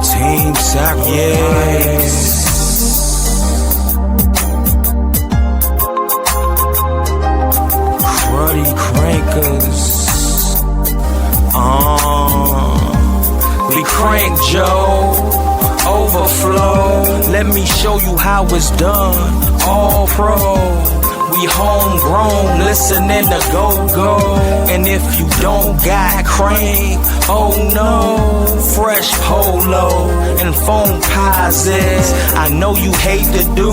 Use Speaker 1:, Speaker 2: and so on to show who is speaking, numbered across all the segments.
Speaker 1: Team sacrifice. Cruddy crankers. We crank Joe, overflow. Let me show you how it's done. All pro. We homegrown, listening to go-go. And if you don't got crank, oh no. Fresh polo and phone posits. I know you hate to do,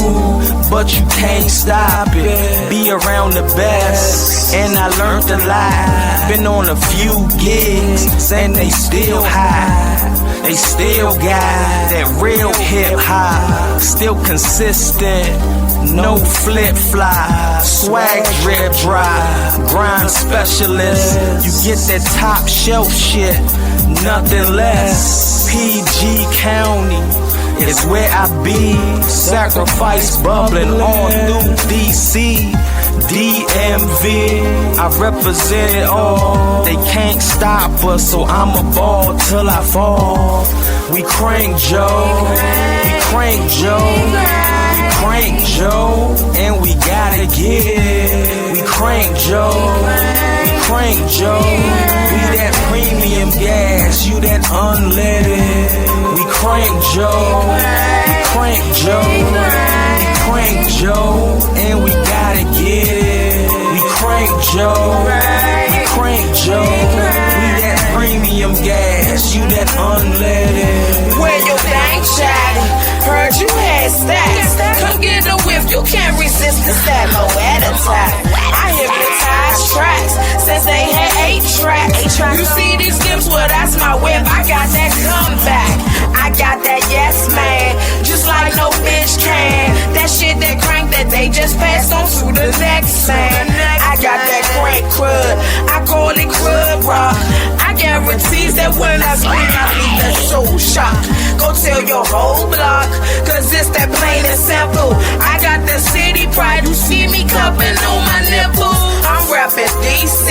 Speaker 1: but you can't stop it. Be around the best, and I learned a lot. Been on a few gigs, and they still high. They still got that real hip-hop. Still consistent, no flip-flop. Swag drip dry, grind specialist. You get that top shelf shit, nothing less. PG County is where I be. Sacrifice bubbling all through DC. DMV, I represent it all. They can't stop us, so I'ma ball till I fall. We crank Joe, we crank Joe, we crank Joe, and we gotta get it. We crank Joe, we crank Joe. We that premium gas, you that unleaded. We crank Joe, we crank Joe, we crank Joe, and we gotta get it. We crank Joe, we crank Joe. We that premium gas, you that unleaded.
Speaker 2: When your bank chatty, heard you had stacks. Come get a whiff, you can't resist the stat, no attack. I hypnotize tracks since they had 8 tracks. You see these skips, well that's my whip. I got that comeback, I got that yes man, just like no bitch can. That shit that crank that they just passed on to the next man. I got that crank crud, I call it crud rock. I guarantees that when I speak, I leave the soul shock. Go tell your whole block, cause it's that plain and simple. I got the city pride, you see me cupping on my nipple. I'm reppin' DC,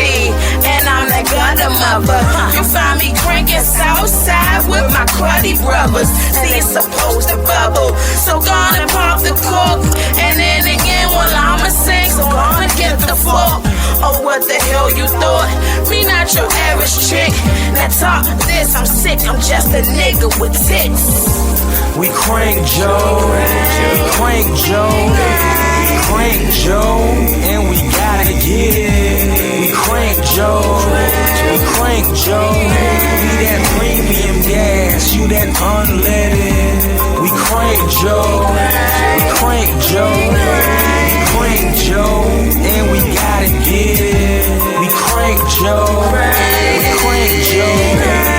Speaker 2: and I'm that gutter mother. You find me cranking Southside with my cruddy brothers. See, it's supposed to bubble, so gonna pop the cork. And then again, well, I'ma sing, so gonna get the fork. Oh, what the hell you thought? Me not your average chick. Now talk this, I'm sick, I'm just a nigga with tits.
Speaker 1: We crank Joe, we crank Joe, we crank Joe, and we gotta get it. We crank Joe, we crank Joe. We that premium gas, you that unleaded. We crank Joe, we crank Joe, we crank Joe, and we gotta get it. We crank Joe, we crank Joe.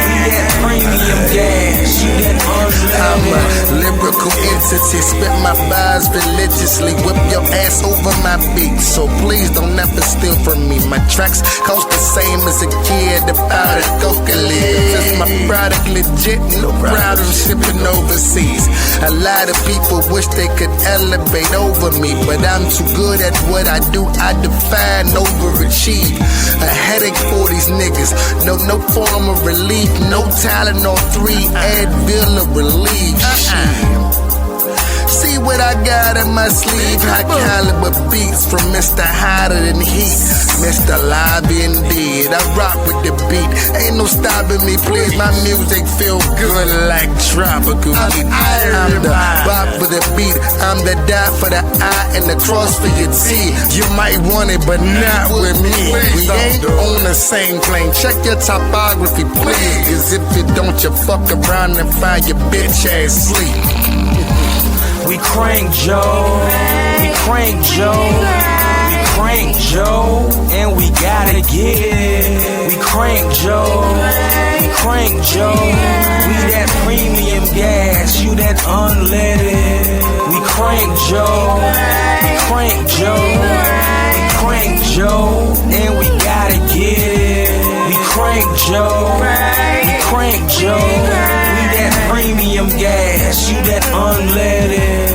Speaker 1: We that premium gas, you that unleaded.
Speaker 3: I'm a lyrical entity, spit my bars religiously, whip your ass over my beat. So please don't ever steal from me. My tracks cost the same as a kid about a coca-leaf. Is my product legit? No problem shipping overseas. A lot of people wish they could elevate over me, but I'm too good at what I do. I define overachieve. A headache for these niggas. No form of relief. No talent on 3 Advil or relief. See what I got in my sleeve. High caliber beats from Mr. Hotter Than Heat, Mr. Live Indeed. I rock with the beat, ain't no stopping me, please. My music feel good like tropical heat. I'm the bop for the beat, I'm the dot for the I and the cross for your T. You might want it, but not with me. We ain't on the same plane. Check your topography, please. Cause if you don't, you fuck around and find your bitch ass sleep.
Speaker 1: We crank Joe, we crank Joe, we crank Joe, and we gotta get it. We crank Joe, we crank Joe. We that premium gas, you that unleaded. We crank Joe, we crank Joe, we crank Joe, and we gotta get it. We crank Joe, we crank Joe. We that premium gas, you that unleaded.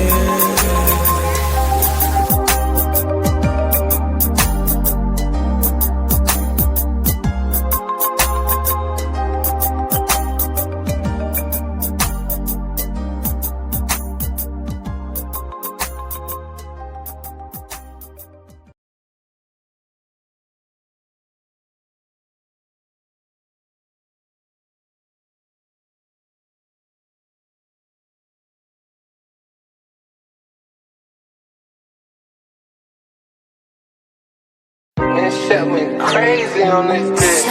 Speaker 4: And shit went crazy on this bitch.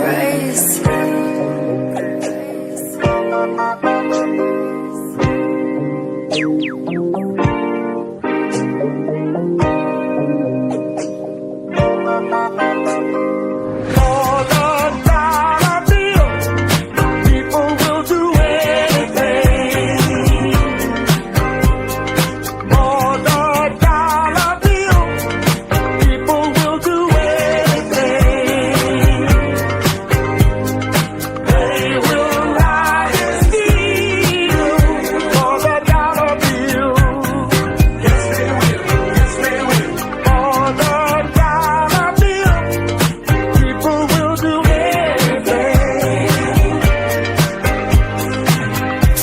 Speaker 2: Crazy.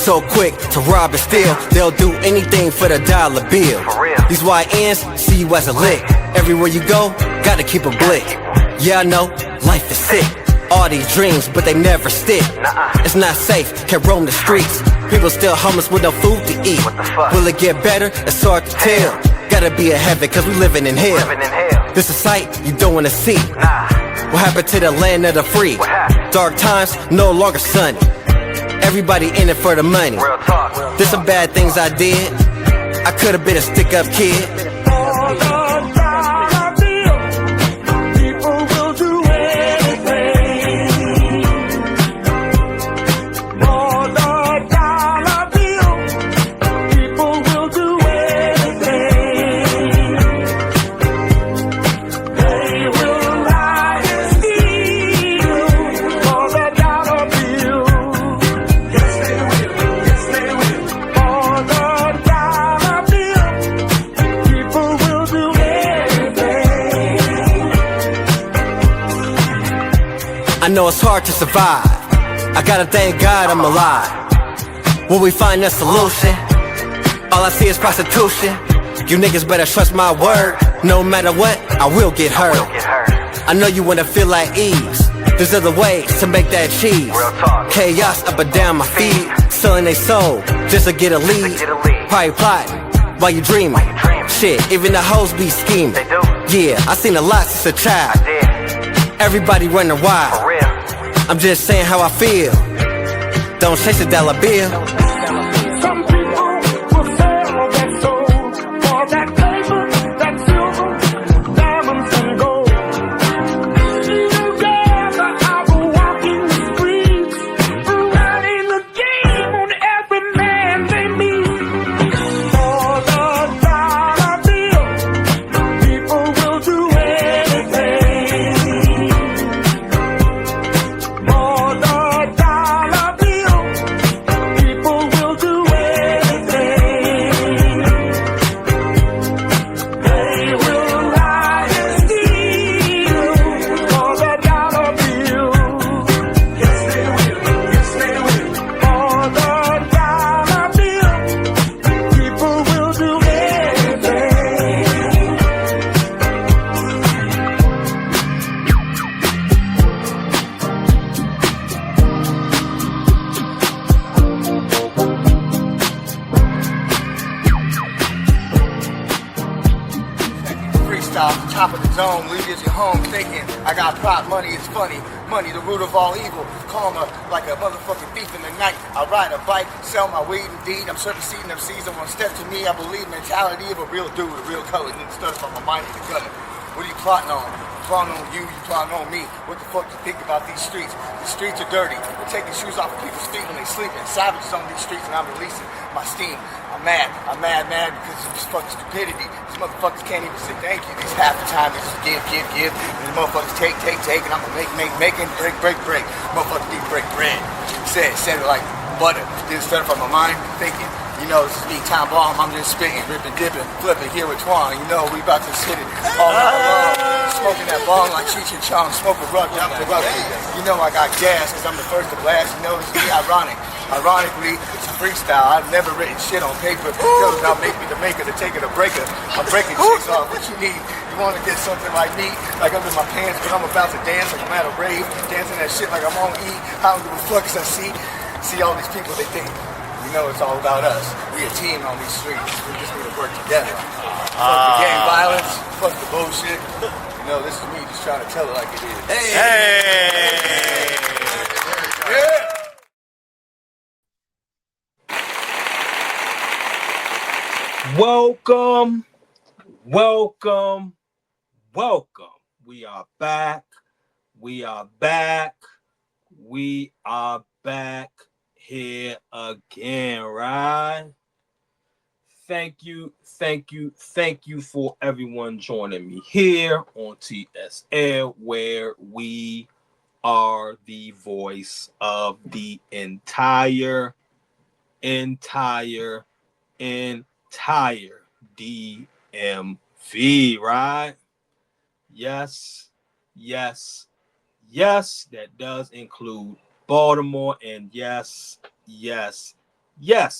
Speaker 5: So quick to rob and steal, they'll do anything for the dollar bill. These YNs see you as a lick. Everywhere you go, gotta keep a blick. Yeah, I know, life is sick. All these dreams, but they never stick. It's not safe, can't roam the streets. People still homeless with no food to eat. Will it get better? It's hard to tell. Gotta be a heaven, cause we living in hell. This a sight you don't wanna see. What happened to the land of the free? Dark times, no longer sunny. Everybody in it for the money. There's some bad things I did. I could've been a stick-up kid. I know it's hard to survive. I gotta thank God I'm alive. Will we find a solution? All I see is prostitution. You niggas better trust my word. No matter what, I will get hurt. I know you wanna feel like ease. There's other ways to make that cheese. Chaos up and down my feet. Selling they soul just to get a lead. Probably plotting while you dreaming. Shit, even the hoes be scheming. Yeah, I seen a lot since a child. Everybody running wild. I'm just saying how I feel. Don't chase a dollar bill.
Speaker 6: Some people will sell their soul for that paper, that silver, diamonds and gold. Together I will walk in the streets, running the game on every man they meet. For the dollar bill, people will do anything. For the dollar bill, people will do anything. They will lie and steal for the dollar bill. Yes, they will. Yes, they will. For the dollar bill, people will do anything.
Speaker 3: Freestyle, top of the zone, leave you at your home thinking, I got prop, money is funny, money the root of all evil, karma like a motherfucking thief in the night. I ride a bike, sell my weed indeed, I'm serving seed them seeds, one step to me, I believe mentality of a real dude with real colors, and stuff from my mind to the gutter. What are you plotting on? Plotting on you plotting on me. What the fuck do you think about these streets? The streets are dirty. They're taking shoes off of people's feet when they sleeping. Savages on these streets and I'm releasing my steam. I'm mad because of this fucking stupidity. These motherfuckers can't even say thank you. These half the time they just give. And these motherfuckers take, and I'm gonna make, and break. Motherfuckers need to break bread. Said it like butter. Did it start from my mind thinking, you know, this is me, Tom Bomb, I'm just spitting, ripping, dipping, flipping, here with Twan. You know, we about to hit it all night long. Smoking that bong like Cheech and Chong, smoking rugby. You know I got gas, cause I'm the first to blast. You know, it's me ironic. Ironically, it's a freestyle. I've never written shit on paper. Because now make me the maker, the taker, the breaker. I'm breaking chicks off. What you need? You want to get something like me, like under my pants, but I'm about to dance like I'm at a rave, dancing that shit like I'm on E. I don't give a fuck, cause I see all these people, they think, you know, it's all about us. We a team on these streets. We just need to work together. Fuck the gang violence. Fuck the bullshit.
Speaker 7: No, this is me just trying to tell it like it is.
Speaker 8: Hey!
Speaker 7: Yeah!
Speaker 1: Welcome. We are back. We are back here again, right? Thank you for everyone joining me here on T.S.L, where we are the voice of the entire DMV, right? Yes, that does include Baltimore, and yes,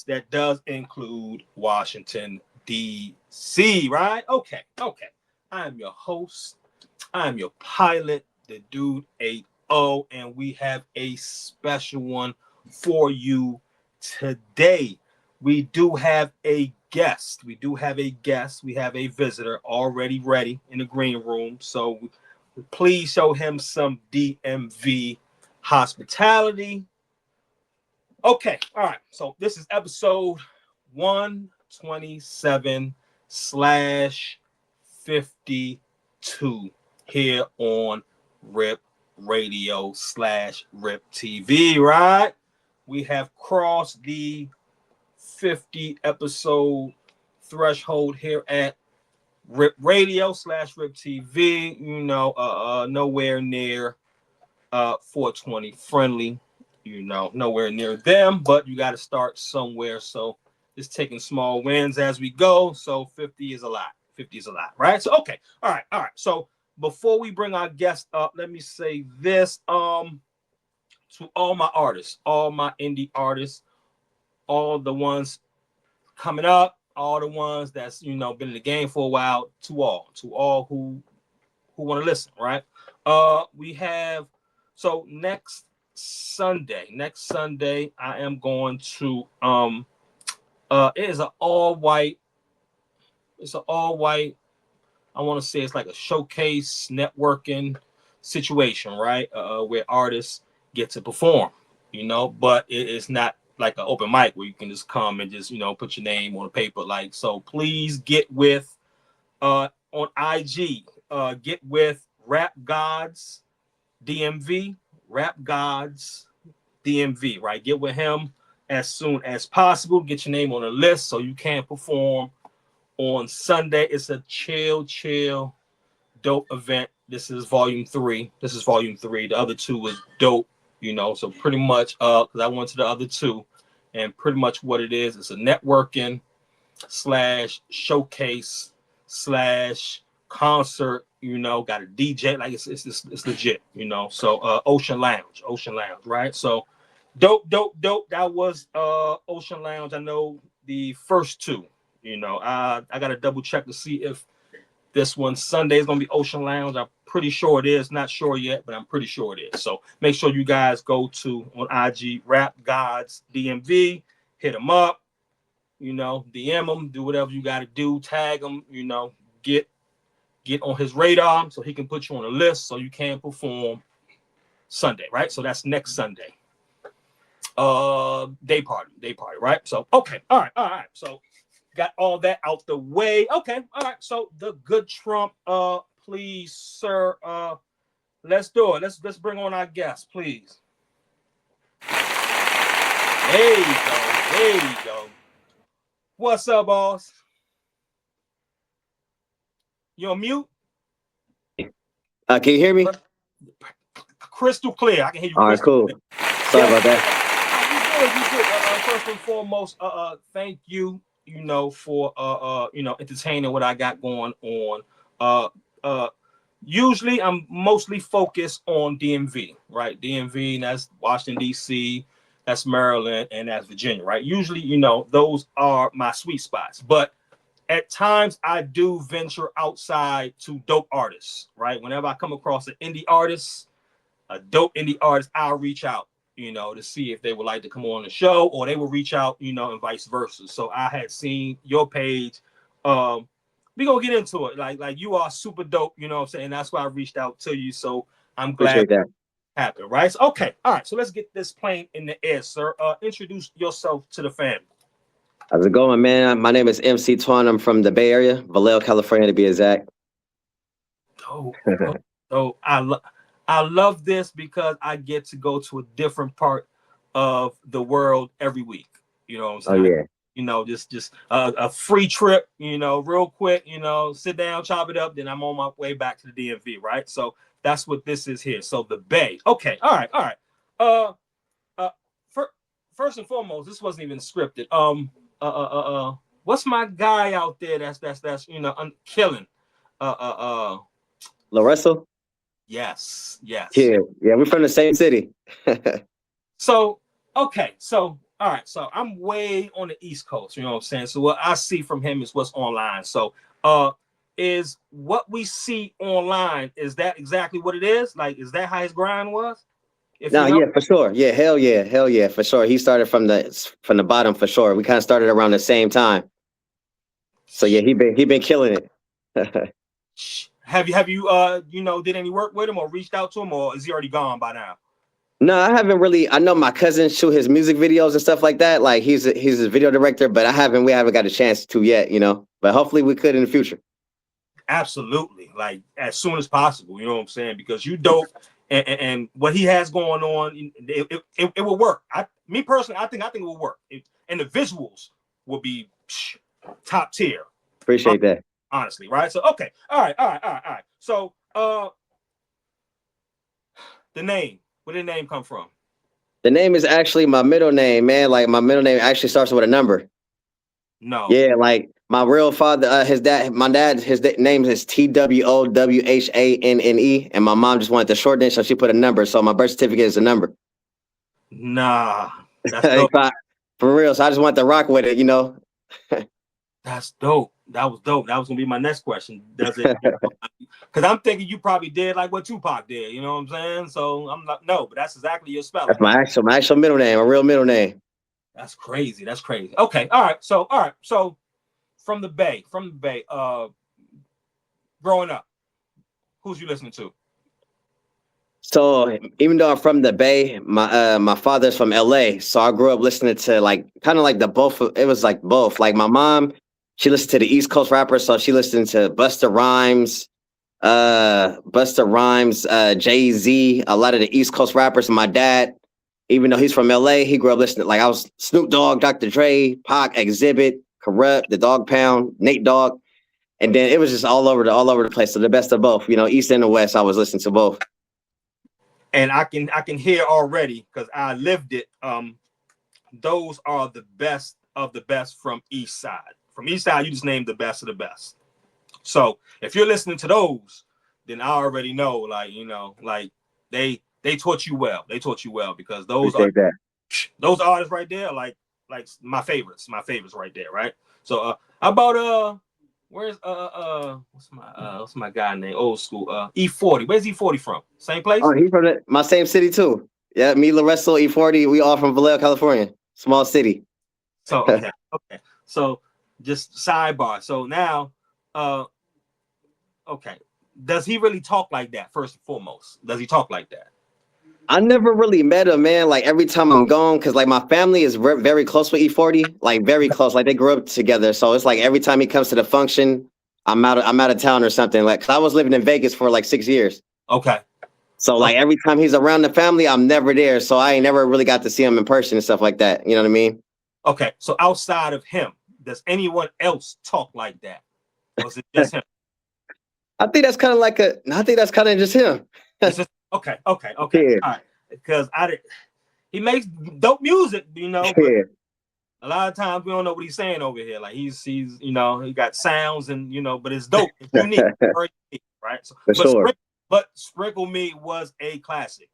Speaker 1: that does include Washington, D.C., right? Okay. I am your host. I am your pilot, the Dude 80, and we have a special one for you today. We do have a guest. We have a visitor already ready in the green room. So please show him some DMV hospitality. Okay, all right. So this is episode 127/52 here on RIP Radio /RIP TV, right? We have crossed the 50 episode threshold here at RIP Radio /RIP TV. Nowhere near 420 friendly, nowhere near them, but you got to start somewhere. So just taking small wins as we go. So 50 is a lot, right? So okay, all right. So before we bring our guest up, let me say this to all my artists, all my indie artists, all the ones coming up, all the ones that's been in the game for a while, to all who want to listen, right? We have, so next Sunday I am going to it is an all white, I want to say it's like a showcase networking situation, right? Where artists get to perform, but it is not like an open mic where you can just come and just put your name on a paper. Like, so please get with on IG, get with Rap Gods DMV, right? Get with him as soon as possible. Get your name on the list so you can perform on Sunday. It's a chill, dope event. This is volume 3. The other 2 was dope, so pretty much because I went to the other 2, and pretty much what it is, it's a networking / showcase / concert, got a DJ, like it's legit, so Ocean Lounge, right? So dope. That was Ocean Lounge. I know the first 2, I gotta double check to see if this one Sunday is gonna be Ocean Lounge. I'm pretty sure it is, not sure yet, but I'm pretty sure it is. So make sure you guys go to on IG Rap Gods DMV, hit them up, DM him, do whatever you got to do, tag him, get on his radar so he can put you on a list so you can perform Sunday, right? So that's next Sunday. Day party, right? So okay, all right. So got all that out the way. Okay, all right. So the good Trump, please, sir, let's do it. Let's bring on our guest, please. There you go. What's up, boss? You on mute?
Speaker 9: Can you hear me?
Speaker 1: Crystal clear. I can hear you.
Speaker 9: All right, cool. Sorry about that.
Speaker 1: You good. First and foremost, thank you, for entertaining what I got going on. Usually I'm mostly focused on DMV, right? DMV, and that's Washington, D.C., that's Maryland, and that's Virginia, right? Usually, those are my sweet spots. But at times I do venture outside to dope artists, right? Whenever I come across an indie artist, a dope indie artist, I'll reach out, to see if they would like to come on the show, or they will reach out, and vice versa. So I had seen your page
Speaker 10: we gonna get into it. Like you are super dope, you know what I'm saying? That's why I reached out to you. So I'm glad
Speaker 9: Appreciate that.
Speaker 10: happened, right? So, okay, all right. So let's get this plane in the air, sir. Introduce yourself to the family.
Speaker 9: How's it going, man? My name is MC Twan. I'm from the Bay Area, Vallejo, California, to be exact.
Speaker 10: Oh, so I love this because I get to go to a different part of the world every week. You know what I'm
Speaker 9: Oh
Speaker 10: saying?
Speaker 9: yeah.
Speaker 10: You know, just a free trip. You know, real quick. You know, sit down, chop it up, then I'm on my way back to the DMV. Right. So that's what this is here. So the Bay. Okay. All right. All right. Uh. First and foremost, this wasn't even scripted. What's my guy out there that's killing?
Speaker 9: Lorenzo?
Speaker 10: Yes.
Speaker 9: Yeah, we're from the same city.
Speaker 10: So, okay, so all right, so I'm way on the East Coast, you know what I'm saying? So what I see from him is what's online. So is what we see online, is that exactly what it is? Like, is that how his grind was?
Speaker 9: No, yeah, for sure. Yeah, hell yeah, for sure. He started from the bottom for sure. We kind of started around the same time. So yeah, he been killing it.
Speaker 10: Have you did any work with him or reached out to him, or is he already gone by now?
Speaker 9: No, I haven't really. I know my cousin shoot his music videos and stuff like that. Like he's a video director, but we haven't got a chance to yet, you know. But hopefully we could in the future.
Speaker 10: Absolutely, like as soon as possible. You know what I'm saying? Because you dope, and what he has going on, it will work. Me personally, I think it will work, and the visuals will be top tier.
Speaker 9: Appreciate that.
Speaker 10: Honestly, right? So okay, all right. So the name. Where did the name come from?
Speaker 9: The name is actually my middle name, man. Like my middle name actually starts with a number.
Speaker 10: No.
Speaker 9: Yeah, like my real father, my dad, his name is TWOWHANNE, and my mom just wanted the short name, so she put a number. So my birth certificate is a number.
Speaker 10: Nah, that's dope.
Speaker 9: For real. So I just want to rock with it, you know.
Speaker 10: That's dope. That was dope. That was gonna be my next question. Does it? Because I'm thinking you probably did like what Tupac did. You know what I'm saying? So I'm like, no, but that's exactly your spelling.
Speaker 9: That's my actual middle name, a real middle name.
Speaker 10: That's crazy. That's crazy. Okay. All right. So from the Bay. Growing up, who's you listening to?
Speaker 9: So even though I'm from the Bay, my father's from LA. So I grew up listening to like kind of like it was like both. Like my mom, she listened to the East Coast rappers, so she listened to Busta Rhymes, Jay-Z, a lot of the East Coast rappers. And my dad, even though he's from LA, he grew up listening. Like I was Snoop Dogg, Dr. Dre, Pac, Exhibit, Corrupt, The Dog Pound, Nate Dogg, and then it was just all over the place. So the best of both, you know, East and the West. I was listening to both.
Speaker 10: And I can hear already because I lived it. Those are the best of the best from East Side. From East Side, you just named the best of the best. So if you're listening to those, then I already know, like, you know, like they taught you well. They taught you well because those artists right there, like my favorites right there, right? So how about where's what's my guy name? Old school E40. Where's E40 from? Same place?
Speaker 9: Oh, he's from my same city too. Yeah, me, Lorenzo, E40, we all from Vallejo, California. Small city.
Speaker 10: So okay. So just sidebar. So now okay. Does he really talk like that, first and foremost? Does he talk like that?
Speaker 9: I never really met him, man. Like every time I'm gone, because like my family is very close with E40, like very close. Like they grew up together, so it's like every time he comes to the function, I'm out of town or something. Like, cause I was living in Vegas for like 6 years.
Speaker 10: Okay.
Speaker 9: So like every time he's around the family, I'm never there. So I ain't never really got to see him in person and stuff like that. You know what I mean?
Speaker 10: Okay. So outside of him, does anyone else talk like that? Or is it just him?
Speaker 9: I think that's kind of just him.
Speaker 10: Okay. Yeah. All right. Because he makes dope music, you know. But a lot of times we don't know what he's saying over here. Like he's you know, he got sounds and you know, but it's dope. It's unique, very unique, right? So, but Sprinkle Me was a classic.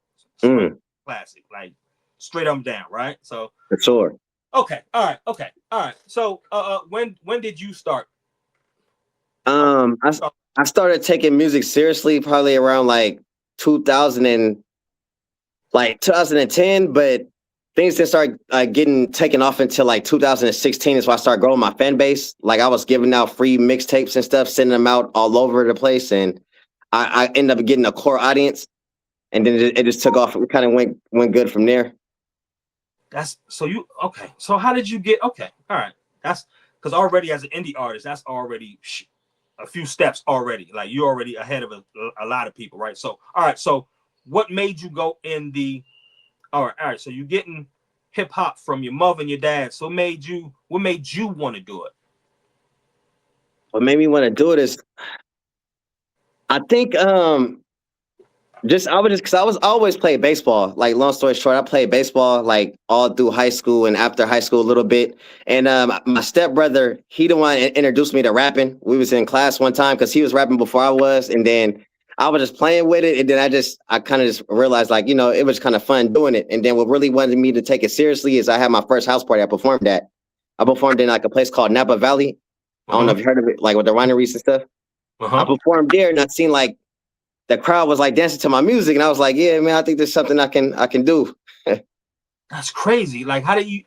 Speaker 10: Classic, like straight up and down, right? So
Speaker 9: for sure.
Speaker 10: Okay. All right. So when did you start?
Speaker 9: I started taking music seriously probably around like 2010, but things didn't start getting taken off until like 2016 is when I started growing my fan base. Like I was giving out free mixtapes and stuff, sending them out all over the place, and I ended up getting a core audience, and then it just took off. It kind of went good from there.
Speaker 10: That's so you okay. So how did you get okay? All right. That's because already as an indie artist, that's already a few steps already. Like you're already ahead of a lot of people, right? So all right. So what made you go in the all right. So you're getting hip hop from your mother and your dad. So what made you want to do it?
Speaker 9: What made me want to do it is I think because I was always playing baseball. Like long story short, I played baseball like all through high school and after high school a little bit. And my stepbrother, he the one that introduced me to rapping. We was in class one time because he was rapping before I was, and then I was just playing with it. And then I kind of just realized like, it was kind of fun doing it. And then what really wanted me to take it seriously is I had my first house party I performed at. I performed in like a place called Napa Valley. I don't know if you heard of it, like with the wineries and stuff. I performed there and I seen like the crowd was like dancing to my music, and I was like, "Yeah, man, I think there's something I can do."
Speaker 10: That's crazy. Like, how do you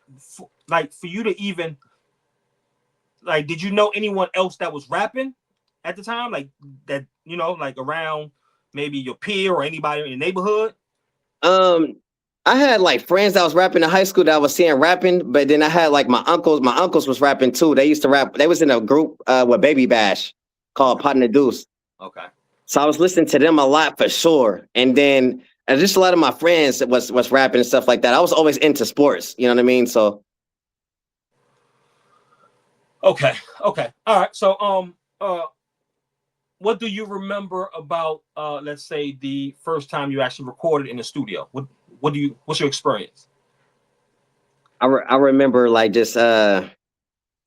Speaker 10: like for you to even like? Did you know anyone else that was rapping at the time? Like that, like around maybe your peer or anybody in your neighborhood?
Speaker 9: I had like friends that was rapping in high school that I was seeing rapping, but then I had like my uncles. My uncles was rapping too. They used to rap. They was in a group with Baby Bash called Pot and the Deuce.
Speaker 10: Okay.
Speaker 9: So I was listening to them a lot for sure. And then just a lot of my friends was rapping and stuff like that. I was always into sports, you know what I mean? So
Speaker 10: Okay. All right. So what do you remember about let's say the first time you actually recorded in the studio? What's your experience?
Speaker 9: I remember like just I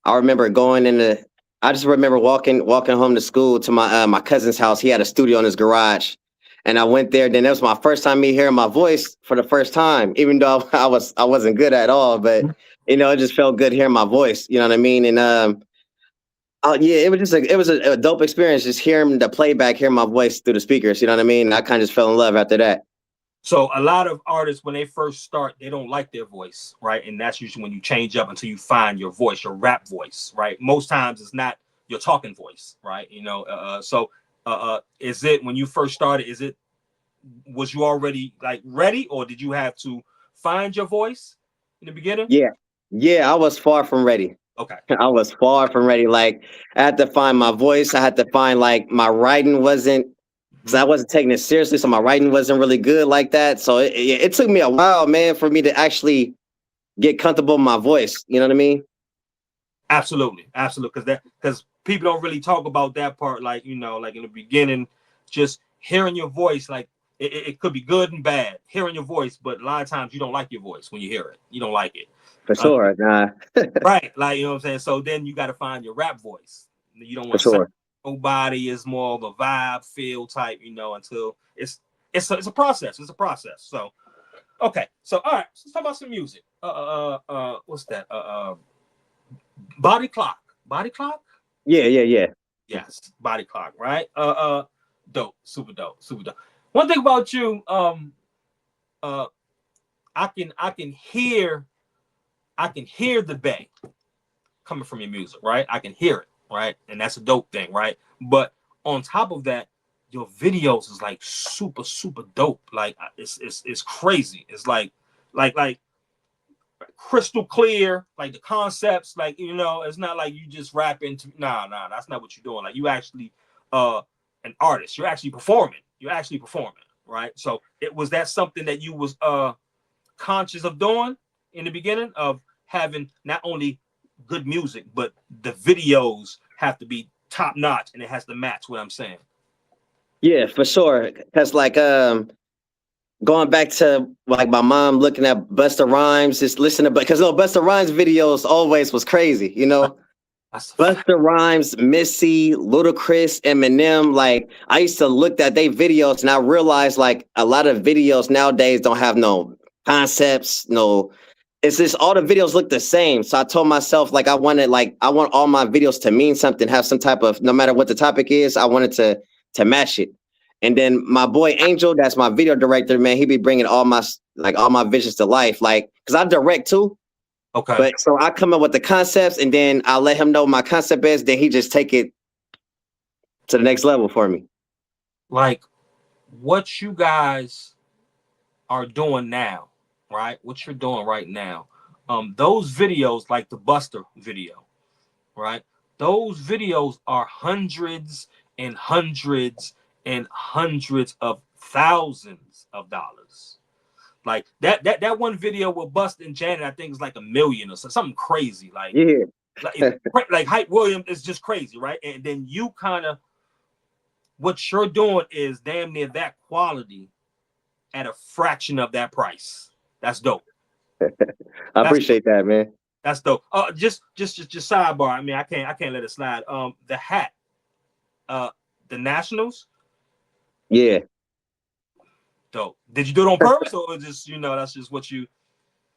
Speaker 9: remember going in the I just remember walking home to school to my cousin's house. He had a studio in his garage, and I went there. Then that was my first time me hearing my voice for the first time. Even though I wasn't good at all, but it just felt good hearing my voice. You know what I mean? And yeah, it was a dope experience just hearing the playback, hearing my voice through the speakers. You know what I mean? I kind of just fell in love after that.
Speaker 10: So a lot of artists, when they first start, they don't like their voice, right? And that's usually when you change up until you find your voice, your rap voice, right? Most times it's not your talking voice, right? So is it when you first started? Was you already like ready, or did you have to find your voice in the beginning?
Speaker 9: Yeah, I was far from ready.
Speaker 10: Okay.
Speaker 9: I was far from ready. Like I had to find my voice. I had to find like my writing wasn't. Because I wasn't taking it seriously, so my writing wasn't really good like that. So it took me a while, man, for me to actually get comfortable with my voice. You know what I mean?
Speaker 10: Absolutely. Because people don't really talk about that part, like like in the beginning, just hearing your voice, like it could be good and bad. Hearing your voice, but a lot of times you don't like your voice when you hear it. You don't like it.
Speaker 9: For sure.
Speaker 10: Right. Like what I'm saying. So then you got to find your rap voice. You don't want
Speaker 9: for sure.
Speaker 10: Nobody is more of a vibe feel type, until it's a process. It's a process. So, okay. So, all right. Let's talk about some music. What's that? Body Clock. Body Clock?
Speaker 9: Yeah.
Speaker 10: Yes. Body Clock. Right. Dope. Super dope. One thing about you, I can hear the bang coming from your music, right? I can hear it. Right, and that's a dope thing, right? But on top of that, your videos is like super dope. Like it's crazy. It's like crystal clear. Like the concepts, like it's not like you just rapping to. Nah, that's not what you're doing. Like you actually an artist. You're actually performing. Right? So was that something that you was conscious of doing in the beginning, of having not only good music, but the videos have to be top notch and it has to match what I'm saying?
Speaker 9: Yeah, for sure. Because like going back to like my mom looking at Busta Rhymes, just listening to because Busta Rhymes videos always was crazy, Busta Rhymes, Missy, Ludacris, Eminem. Like I used to look at their videos and I realized like a lot of videos nowadays don't have no concepts, no. It's just all the videos look the same. So I told myself like I want all my videos to mean something, have some type of, no matter what the topic is, I wanted to match it. And then my boy Angel, that's my video director, man, he be bringing all my visions to life, like because I direct too.
Speaker 10: Okay.
Speaker 9: But so I come up with the concepts, and then I'll let him know what my concept is. Then he just take it to the next level for me.
Speaker 10: Like what you guys are doing now, right? What you're doing right now. Those videos, like the Buster video, right? Those videos are hundreds and hundreds and hundreds of thousands of dollars. Like that one video with Buster and Janet, I think is like $1 million or something crazy. Like,
Speaker 9: Yeah.
Speaker 10: like Hype Williams is just crazy, right? And then you kind of, what you're doing is damn near that quality at a fraction of that price. That's dope.
Speaker 9: I appreciate that, man.
Speaker 10: That's dope. Just sidebar. I mean, I can't let it slide. The hat, the Nationals.
Speaker 9: Yeah.
Speaker 10: Dope. Did you do it on purpose, or just that's just what you?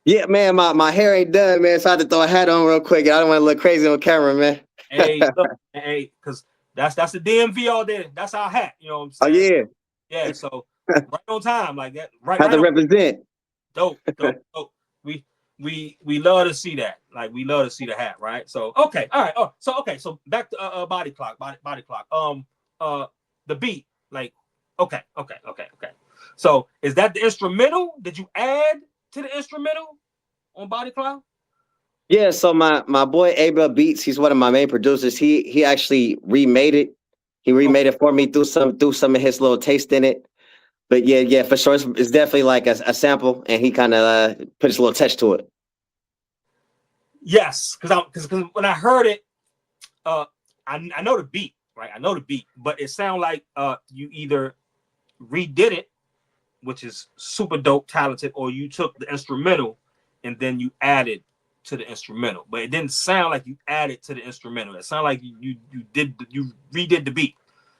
Speaker 9: Yeah, man. My hair ain't done, man. So I had to throw a hat on real quick. I don't want to look crazy on camera, man.
Speaker 10: Hey, look, hey, because that's the DMV all day. That's our hat. You know what I'm
Speaker 9: saying?
Speaker 10: Oh yeah. Yeah. So right on time, like that. Right.
Speaker 9: Have to represent.
Speaker 10: Dope. We love to see that. Like we love to see the hat, right? So okay, all right. Oh, so okay, so back to body clock. The beat, like okay. So is that the instrumental? Did you add to the instrumental on Body Clock?
Speaker 9: Yeah, so my boy Abel Beats, he's one of my main producers. He actually remade it. He remade it for me through some of his little taste in it. But yeah, for sure, it's definitely like a sample, and he kind of put his little touch to it.
Speaker 10: Yes, because when I heard it, I know the beat, right? I know the beat, but it sounded like you either redid it, which is super dope, talented, or you took the instrumental and then you added to the instrumental. But it didn't sound like you added to the instrumental. It sounded like you redid the beat.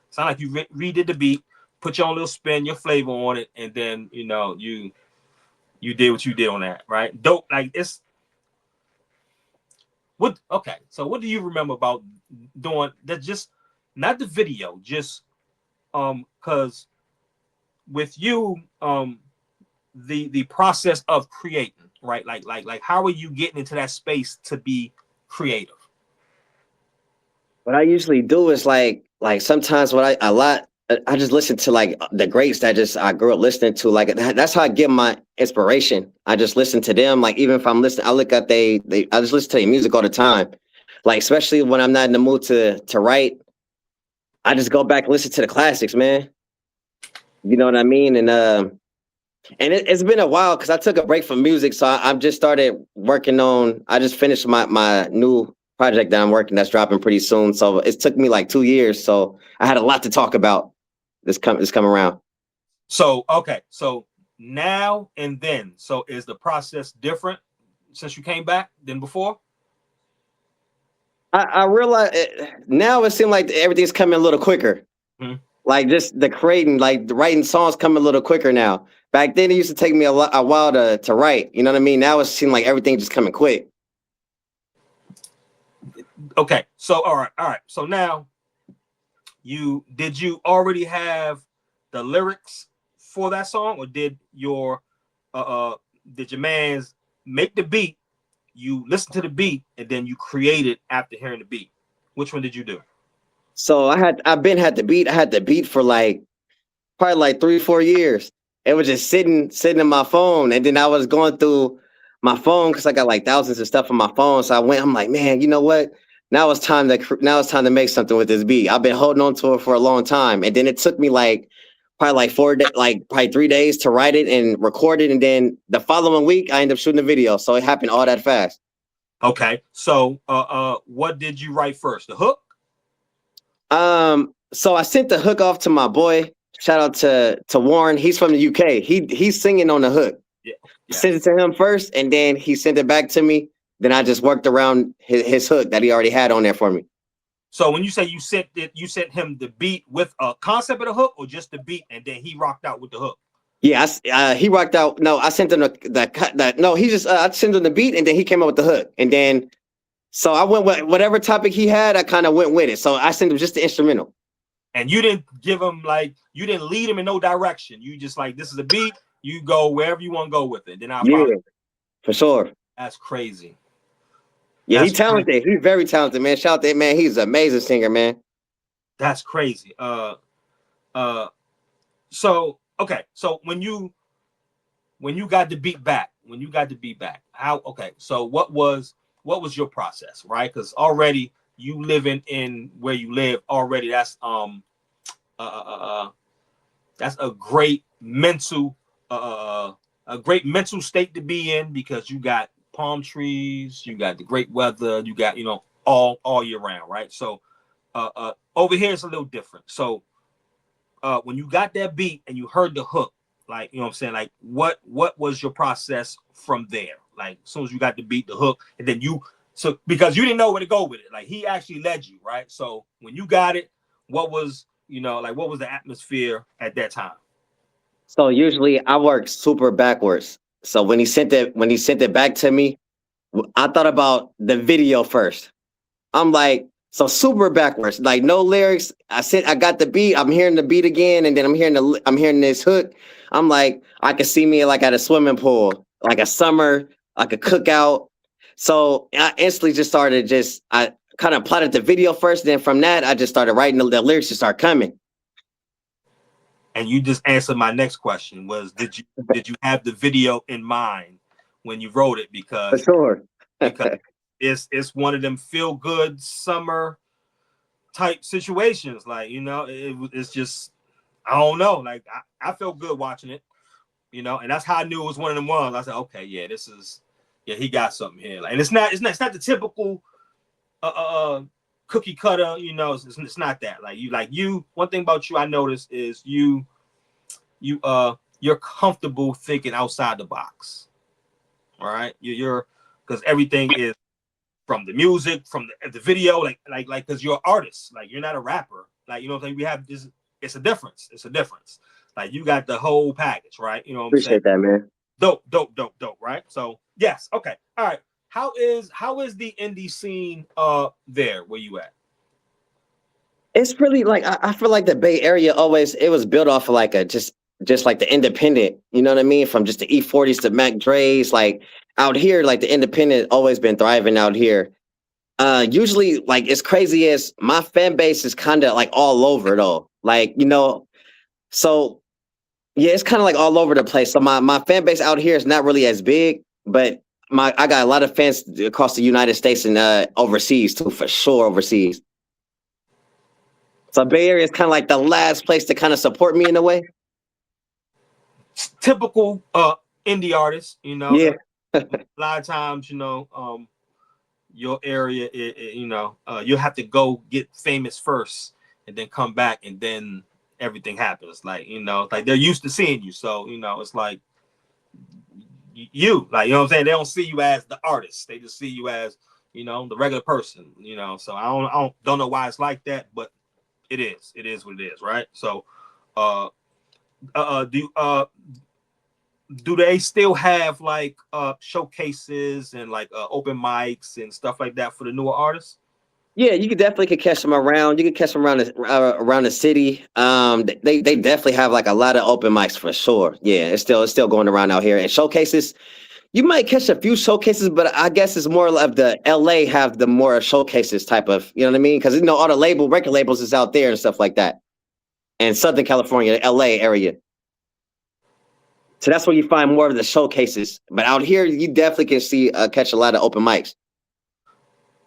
Speaker 10: It sounded like you redid the beat, put your own little spin, your flavor on it, and then you did what you did on that, right? Dope. Like it's what? Okay, so what do you remember about doing that? Just not the video, just because with you, the process of creating, right? Like how are you getting into that space to be creative?
Speaker 9: What I usually do is like sometimes I just listen to like the greats that I grew up listening to. Like that's how I get my inspiration. I just listen to them. Like even if I'm listening, I look at I just listen to their music all the time. Like especially when I'm not in the mood to write, I just go back and listen to the classics, man. You know what I mean? And it's been a while because I took a break from music, so I've just started working on. I just finished my new project that I'm working that's dropping pretty soon. So it took me like 2 years. So I had a lot to talk about this come around.
Speaker 10: So okay, so now and then. So is the process different since you came back than before?
Speaker 9: I realize now it seems like everything's coming a little quicker.
Speaker 10: Mm-hmm.
Speaker 9: Like just the writing songs coming a little quicker now. Back then it used to take me a while to write. You know what I mean? Now it seems like everything just coming quick.
Speaker 10: Okay, so all right. So now did you already have the lyrics for that song, or did your man's make the beat, you listen to the beat, and then you create it after hearing the beat? Which one did you do?
Speaker 9: So I had the beat. I had the beat for probably like 3-4 years. It was just sitting in my phone, and then I was going through my phone because I got like thousands of stuff on my phone. So I'm like, man, you know what? Now it's time to make something with this beat. I've been holding on to it for a long time, and then it took me probably 3 days to write it and record it, and then the following week I ended up shooting a video. So it happened all that fast.
Speaker 10: Okay, so what did you write first? The hook?
Speaker 9: So I sent the hook off to my boy. Shout out to Warren. He's from the UK. He's singing on the hook.
Speaker 10: Yeah.
Speaker 9: Sent it to him first, and then he sent it back to me. Then I just worked around his hook that he already had on there for me.
Speaker 10: So when you say you sent him the beat with a concept of the hook, or just the beat, and then he rocked out with the hook?
Speaker 9: Yeah, he rocked out. No, I sent him I sent him the beat, and then he came up with the hook, and then so I went with whatever topic he had. I kind of went with it. So I sent him just the instrumental.
Speaker 10: And you didn't give him like you didn't lead him in no direction. You just like this is a beat. You go wherever you want to go with it. Then I
Speaker 9: Yeah, for sure.
Speaker 10: That's crazy.
Speaker 9: Yeah,
Speaker 10: That's
Speaker 9: he's talented. He's very talented, man. Shout out to him, man. He's an amazing singer, man.
Speaker 10: That's crazy. So okay. So when you got the beat back, how? Okay. So what was your process, right? Because already you living in where you live already. That's a great mental state to be in because you got palm trees, you got the great weather, you got all year round, right? So over here it's a little different. So when you got that beat and you heard the hook, like what I'm saying, like what was your process from there? Like as soon as you got the beat, the hook, and then because you didn't know where to go with it, like he actually led you, right? So when you got it, what was what was the atmosphere at that time?
Speaker 9: So usually I work super backwards. So when he sent it back to me, I thought about the video first. I'm like, so super backwards, like no lyrics. I got the beat. I'm hearing the beat again, and then I'm hearing this hook. I'm like, I could see me like at a swimming pool, like a summer, like a cookout. So I instantly just started. I kind of plotted the video first. Then from that, I just started writing the lyrics to start coming.
Speaker 10: And you just answered my next question: was did you have the video in mind when you wrote it?
Speaker 9: For sure.
Speaker 10: Because it's one of them feel good summer type situations. Like it's just I don't know. Like I felt good watching it, and that's how I knew it was one of them ones. I said, okay, yeah, he got something here. Like, and it's not the typical cookie cutter. It's not that. Like you. One thing about you I noticed is you're comfortable thinking outside the box. All right, you're because everything is from the music, from the video, like because you're an artist, like you're not a rapper, like what I'm saying. We have this. It's a difference. Like you got the whole package, right? You know what I'm saying?
Speaker 9: Appreciate that, man.
Speaker 10: Dope, right? So yes, okay, all right. How is the indie scene there where you at?
Speaker 9: It's really like I feel like the Bay Area it was built off of like a just like the independent, you know what I mean? From just the E40s to Mac Dre's, like out here, like the independent always been thriving out here. Usually like it's crazy as my fan base is kind of like all over though. Like, so yeah, it's kind of like all over the place. So my fan base out here is not really as big, but I got a lot of fans across the United States and overseas too, for sure, overseas. So Bay Area is kind of like the last place to kind of support me in a way.
Speaker 10: Typical indie artist,
Speaker 9: Yeah.
Speaker 10: A lot of times, your area, you'll have to go get famous first and then come back and then everything happens. Like, like they're used to seeing you. So, it's like you, like, what I'm saying? They don't see you as the artist. They just see you as, the regular person, so I don't know why it's like that, but it is what it is. Right. So, do they still have like showcases and like open mics and stuff like that for the newer artists?
Speaker 9: Yeah, you could catch them around. You could catch them around the city. They definitely have like a lot of open mics for sure. Yeah, it's still going around out here. And showcases, you might catch a few showcases, but I guess it's more of the LA have the more showcases type of, you know what I mean? Because all the record labels is out there and stuff like that. And Southern California, LA area. So that's where you find more of the showcases. But out here, you definitely can catch a lot of open mics.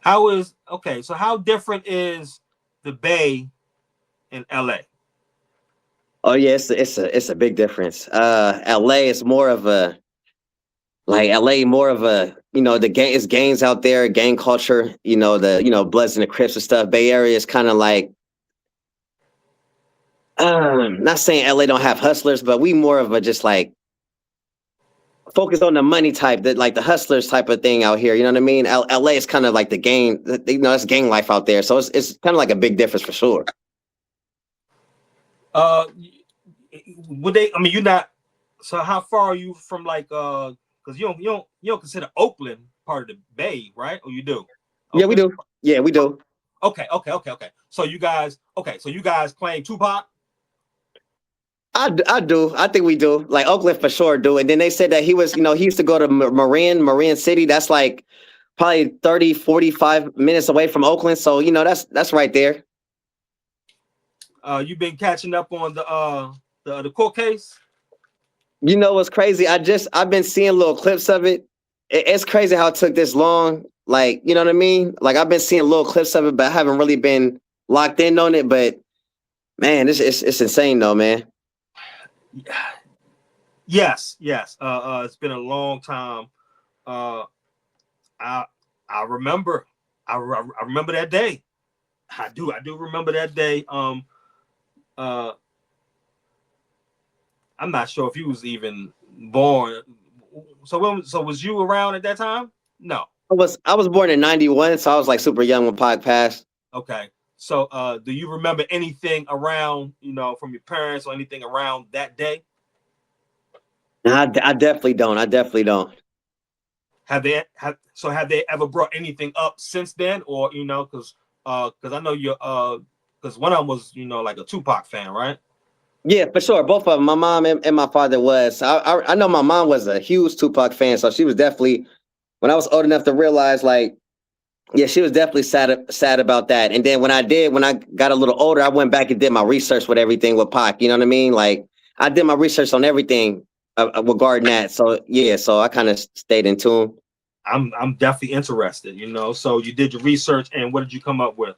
Speaker 10: So how different is the Bay in LA?
Speaker 9: Oh yeah, it's a big difference. LA is more of a it's gangs out there, gang culture, the Bloods and the Crips and stuff. Bay Area is kind of like not saying LA don't have hustlers, but we more of a just like focus on the money type, that like the hustlers type of thing out here. You know what I mean? LA is kind of like the gang, it's gang life out there. So it's kind of like a big difference for sure.
Speaker 10: Would they? I mean, you're not. So how far are you from like? Because you don't consider Oakland part of the Bay, right? Or you do?
Speaker 9: Yeah, we do. Yeah, we do.
Speaker 10: Okay. So you guys claim Tupac?
Speaker 9: I do. I think we do. Like Oakland for sure do. And then they said that he was, he used to go to Marin City. That's like probably 30, 45 minutes away from Oakland. So, that's right there.
Speaker 10: You've been catching up on the court case?
Speaker 9: You know what's crazy? I've been seeing little clips of it. It's crazy how it took this long. Like, you know what I mean? Like I've been seeing little clips of it, but I haven't really been locked in on it. But man, it's insane though, man.
Speaker 10: Yes. It's been a long time. I remember. I remember that day. I do remember that day. I'm not sure if you was even born. So was you around at that time? No.
Speaker 9: I was born in 91, so I was like super young when Pac passed.
Speaker 10: Okay. So do you remember anything around, from your parents or anything around that day?
Speaker 9: No, I definitely don't. I definitely don't.
Speaker 10: Have they ever brought anything up since then, or because I know you're because one of them was like a Tupac fan, right?
Speaker 9: Yeah, for sure. Both of them, my mom and my father was. I know my mom was a huge Tupac fan, so she was definitely, when I was old enough to realize, like, yeah, she was definitely sad about that. And then when I got a little older, I went back and did my research with everything with Pac. You know what I mean? Like, I did my research on everything regarding that. So yeah, so I kind of stayed in tune.
Speaker 10: I'm definitely interested. So you did your research, and what did you come up with?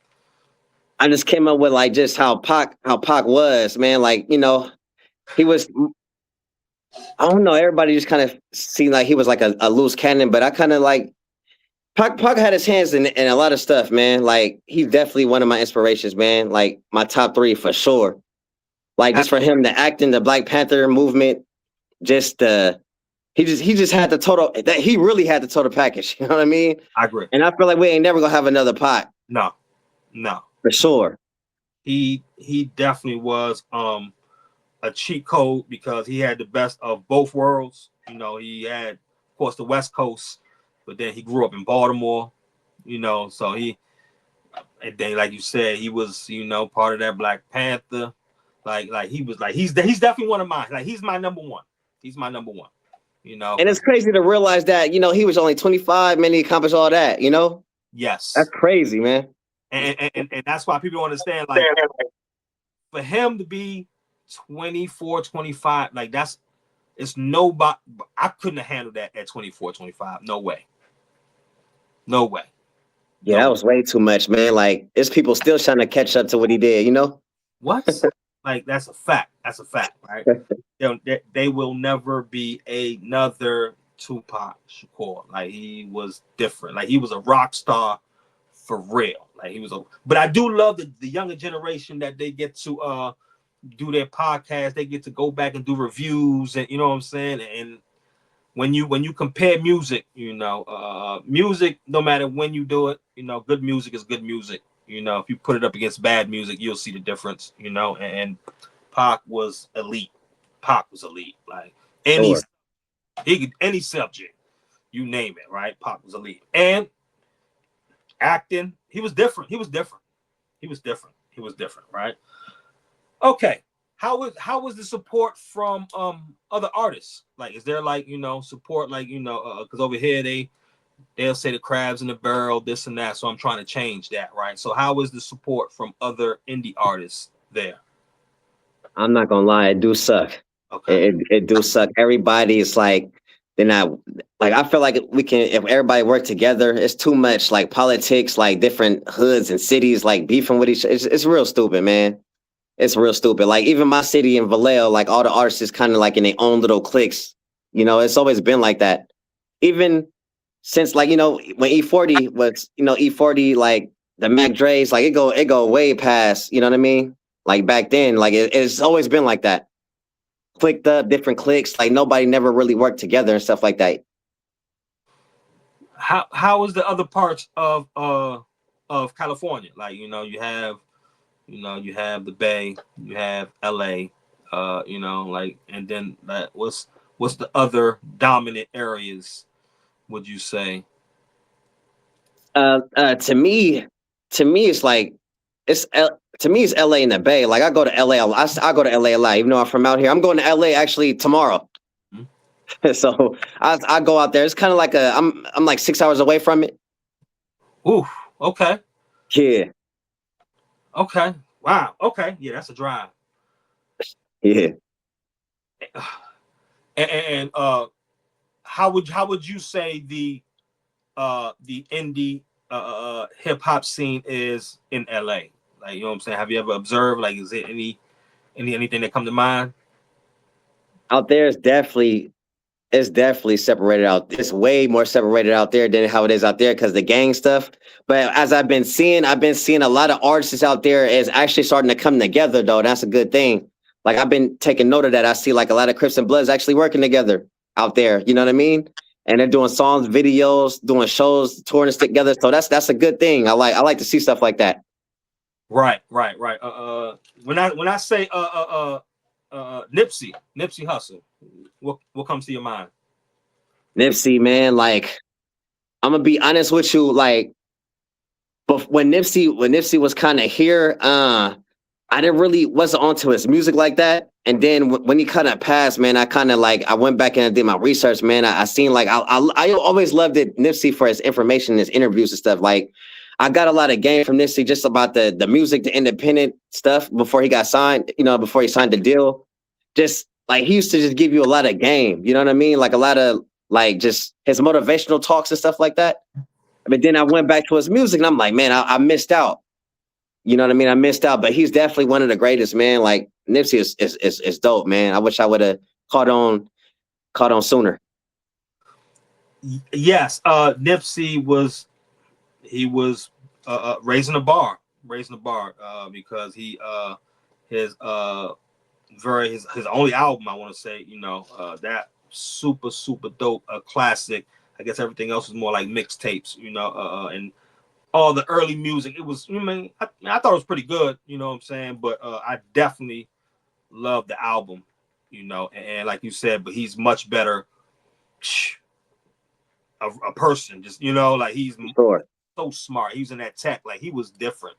Speaker 9: I just came up with like just how Pac was, man. Like, he was. I don't know. Everybody just kind of seemed like he was like a loose cannon, but I kind of like Pac had his hands in a lot of stuff, man. Like he's definitely one of my inspirations, man. Like my top 3 for sure. Like just for him, the acting, the Black Panther movement, just he just had the total. That he really had the total package. You know what I mean?
Speaker 10: I agree.
Speaker 9: And I feel like we ain't never gonna have another Pac.
Speaker 10: No,
Speaker 9: For sure.
Speaker 10: He definitely was a cheat code because he had the best of both worlds. He had, of course, the West Coast, but then he grew up in Baltimore. So and then like you said, he was part of that Black Panther. Like he was like he's definitely one of mine. Like he's my number one. He's my number one.
Speaker 9: And it's crazy to realize that he was only 25, man. He accomplished all that.
Speaker 10: Yes,
Speaker 9: that's crazy, man.
Speaker 10: And that's why people don't understand. Like for him to be 24, 25, like it's nobody. I couldn't have handled that at 24, 25. No way.
Speaker 9: Yeah, that was way too much, man. Like it's people still trying to catch up to what he did.
Speaker 10: What? Like that's a fact, right? They will never be another Tupac Shakur. Like he was different. Like he was a rock star for real. Like he was but I do love the younger generation that they get to do their podcast. They get to go back and do reviews, and you know what I'm saying. And when you compare music, music, no matter when you do it, good music is good music. If you put it up against bad music, you'll see the difference. And Pac was elite. Like any subject, you name it, right? Pac was elite. And acting, he was different, right? Okay. How was the support from other artists? Like, is there like support, like because over here they'll say the crabs in the barrel, this and that. So I'm trying to change that, right? So how is the support from other indie artists there?
Speaker 9: I'm not gonna lie, it do suck.
Speaker 10: Okay.
Speaker 9: It do suck. Everybody is like, they're not like, I feel like we can, if everybody work together, it's too much like politics, like different hoods and cities like beefing with each other. It's real stupid, man. It's real stupid. Like even my city in Vallejo, like all the artists is kind of like in their own little cliques. It's always been like that. Even since like, when E40 was, E40, like the Mac Dre's, like it go way past, you know what I mean? Like back then, like it's always been like that. Clicked up, different cliques, like nobody never really worked together and stuff like that.
Speaker 10: How is the other parts of California? Like, you have the Bay, you have LA, like, and then what's the other dominant areas, would you say?
Speaker 9: To me, to me, it's like to me, it's LA in the Bay. Like I go to LA, I go to LA a lot, even though I'm from out here. I'm going to LA actually tomorrow. So I go out there. It's kind of like I'm like 6 hours away from it.
Speaker 10: Ooh, okay.
Speaker 9: Yeah.
Speaker 10: Okay. Wow. Okay. Yeah, that's a drive.
Speaker 9: Yeah.
Speaker 10: And how would you say the indie hip hop scene is in LA? Like, you know what I'm saying? Have you ever observed? Like, is it anything that come to mind?
Speaker 9: Out there is definitely separated out. It's way more separated out there than how it is out there because the gang stuff. But as I've been seeing a lot of artists out there is actually starting to come together though. That's a good thing. Like I've been taking note of that. I see like a lot of Crips and Bloods actually working together out there. You know what I mean? And they're doing songs, videos, doing shows, touring together. So that's a good thing. I like to see stuff like that.
Speaker 10: Right. When I say Nipsey Hussle, what comes to your mind?
Speaker 9: Nipsey, man, like I'm gonna be honest with you, like, but when Nipsey was kind of here, I didn't really wasn't onto his music like that. And then when he kind of passed, man, I kind of like I went back and did my research, man. I seen like I always loved it Nipsey for his information, his interviews and stuff. Like I got a lot of game from Nipsey just about the music, the independent stuff before he got signed. You know, before he signed the deal, just like he used to just give you a lot of game. You know what I mean? Like a lot of like just his motivational talks and stuff like that. But then I went back to his music and I'm like, man, I missed out. You know what I mean? I missed out, but he's definitely one of the greatest, man. Like Nipsey is dope, man. I wish I would have caught on
Speaker 10: Yes, Nipsey was raising the bar because he his his only album, I want to say, that super dope, a classic. I guess everything else was more like mixtapes, and all the early music. It was, I thought it was pretty good, you know what I'm saying? But I definitely love the album, and like you said, but he's much better a person, just, like he's so smart. He was in that tech, like he was different,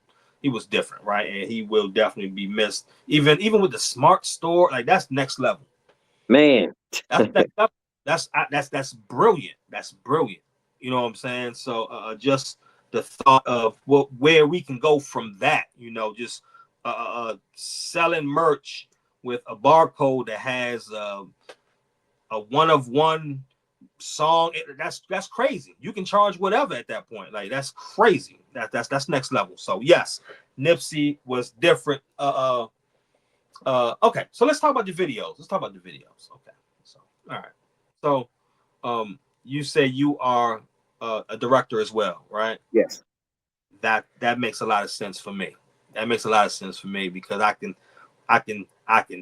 Speaker 10: right? And he will definitely be missed. Even with the smart store, like that's next level.
Speaker 9: Man.
Speaker 10: That's brilliant. That's brilliant. You know what I'm saying? So just the thought of where we can go from that, just selling merch with a barcode that has a one of one song. That's crazy. You can charge whatever at that point. Like that's crazy. That's next level. So yes, Nipsey was different. Okay, so let's talk about the videos. Okay, so all right. So you say you are a director as well, right?
Speaker 9: Yes.
Speaker 10: That makes a lot of sense for me. Because I can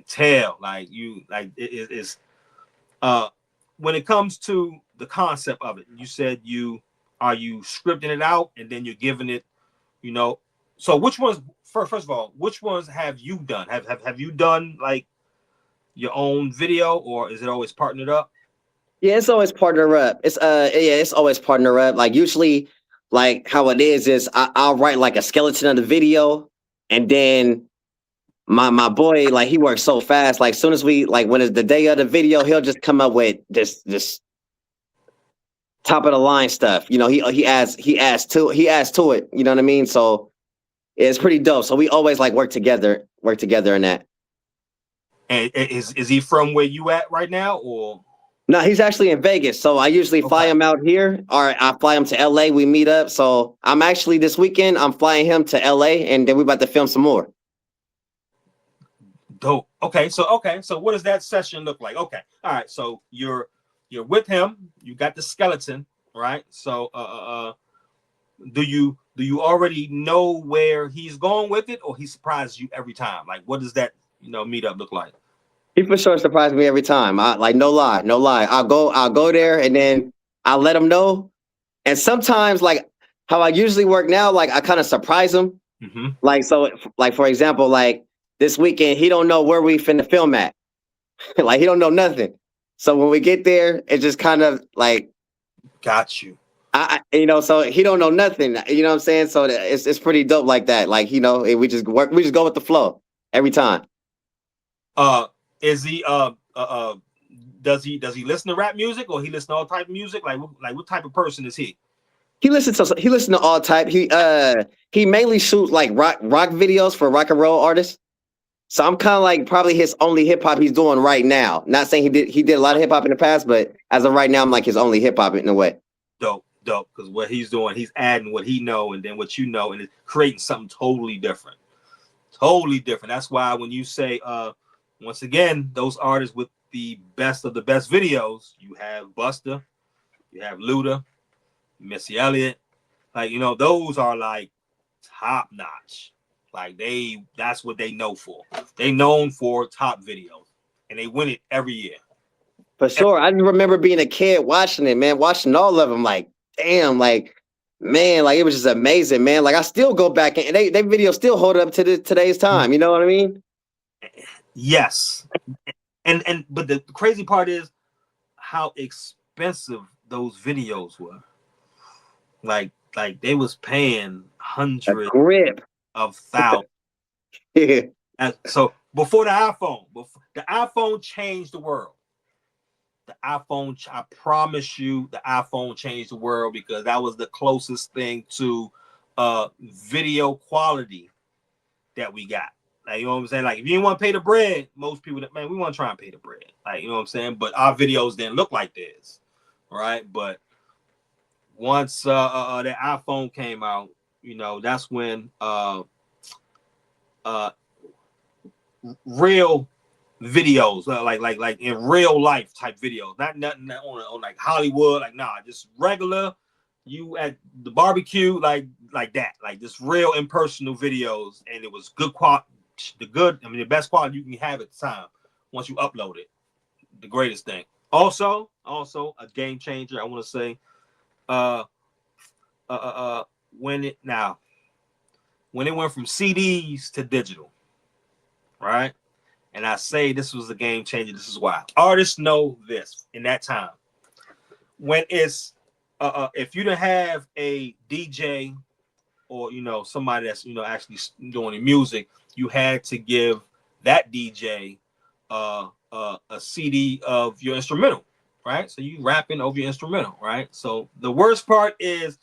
Speaker 10: tell like you like it is when it comes to the concept of it. You said you scripting it out and then you're giving it, so which ones first of all, which ones have you done? Have you done like your own video, or is it always partnered up?
Speaker 9: Yeah, it's always partner up. It's always partner up. Like usually, like how it is I'll write like a skeleton of the video, and then my boy, like he works so fast. Like soon as we like when it's the day of the video, he'll just come up with this top of the line stuff. He adds to it. You know what I mean? So it's pretty dope. So we always like work together in that.
Speaker 10: And is he from where you at right now, or?
Speaker 9: No, he's actually in Vegas. So I usually fly him out here, or I fly him to LA. We meet up. So I'm actually this weekend, I'm flying him to LA, and then we're about to film some more.
Speaker 10: Dope. Okay. So what does that session look like? Okay. All right. So you're with him. You got the skeleton, right? So do you already know where he's going with it, or he surprises you every time? Like, what does that meetup look like?
Speaker 9: He for sure surprised me every time. I like no lie. I'll go there and then I'll let him know. And sometimes like how I usually work now, like I kind of surprise him.
Speaker 10: Mm-hmm.
Speaker 9: Like so, like for example, like this weekend he don't know where we finna film at. Like he don't know nothing. So when we get there, it's just kind of like
Speaker 10: got you.
Speaker 9: You know, so he don't know nothing. You know what I'm saying? So it's pretty dope like that. Like, you know, we just work, we just go with the flow every time.
Speaker 10: Is he does he listen to rap music, or he listen to all type of music? Like what type of person is he?
Speaker 9: He listens to all type. He mainly shoots like rock videos for rock and roll artists. So I'm kind of like probably his only hip hop he's doing right now. Not saying he did a lot of hip hop in the past, but as of right now, I'm like his only hip hop in a way.
Speaker 10: Dope. Because what he's doing, he's adding what he know and then what you know, and it's creating something totally different. Totally different. That's why when you say, once again, those artists with the best of the best videos, you have Busta, you have Luda, Missy Elliott, like, you know, those are like top notch. Like that's what they know for. They known for top videos, and they win it every year.
Speaker 9: For sure. I remember being a kid watching it, man, watching all of them. Like, damn, like, man, like it was just amazing, man. Like I still go back and they videos still hold up to today's time. You know what I mean?
Speaker 10: Yes. And but the crazy part is how expensive those videos were. Like they was paying hundreds of thousands.
Speaker 9: Yeah.
Speaker 10: And so before the iPhone changed the world. The iPhone, I promise you, the iPhone changed the world because that was the closest thing to video quality that we got. Like, you know what I'm saying? Like, if you didn't want to pay the bread, most people, man, we want to try and pay the bread. Like, you know what I'm saying? But our videos didn't look like this, right? But once that iPhone came out, you know, that's when real videos, like in real life type videos, not nothing on like Hollywood, like just regular, you at the barbecue, like that, like just real impersonal videos, and it was good quality, the best quality you can have at the time once you upload it. The greatest thing. Also a game changer, I want to say, when it went from CDs to digital, right? And I say this was a game changer. This is why. Artists know this in that time. When it's if you don't have a DJ or, you know, somebody that's, you know, actually doing the music, you had to give that DJ a CD of your instrumental, right? So you rapping over your instrumental, right? So the worst part is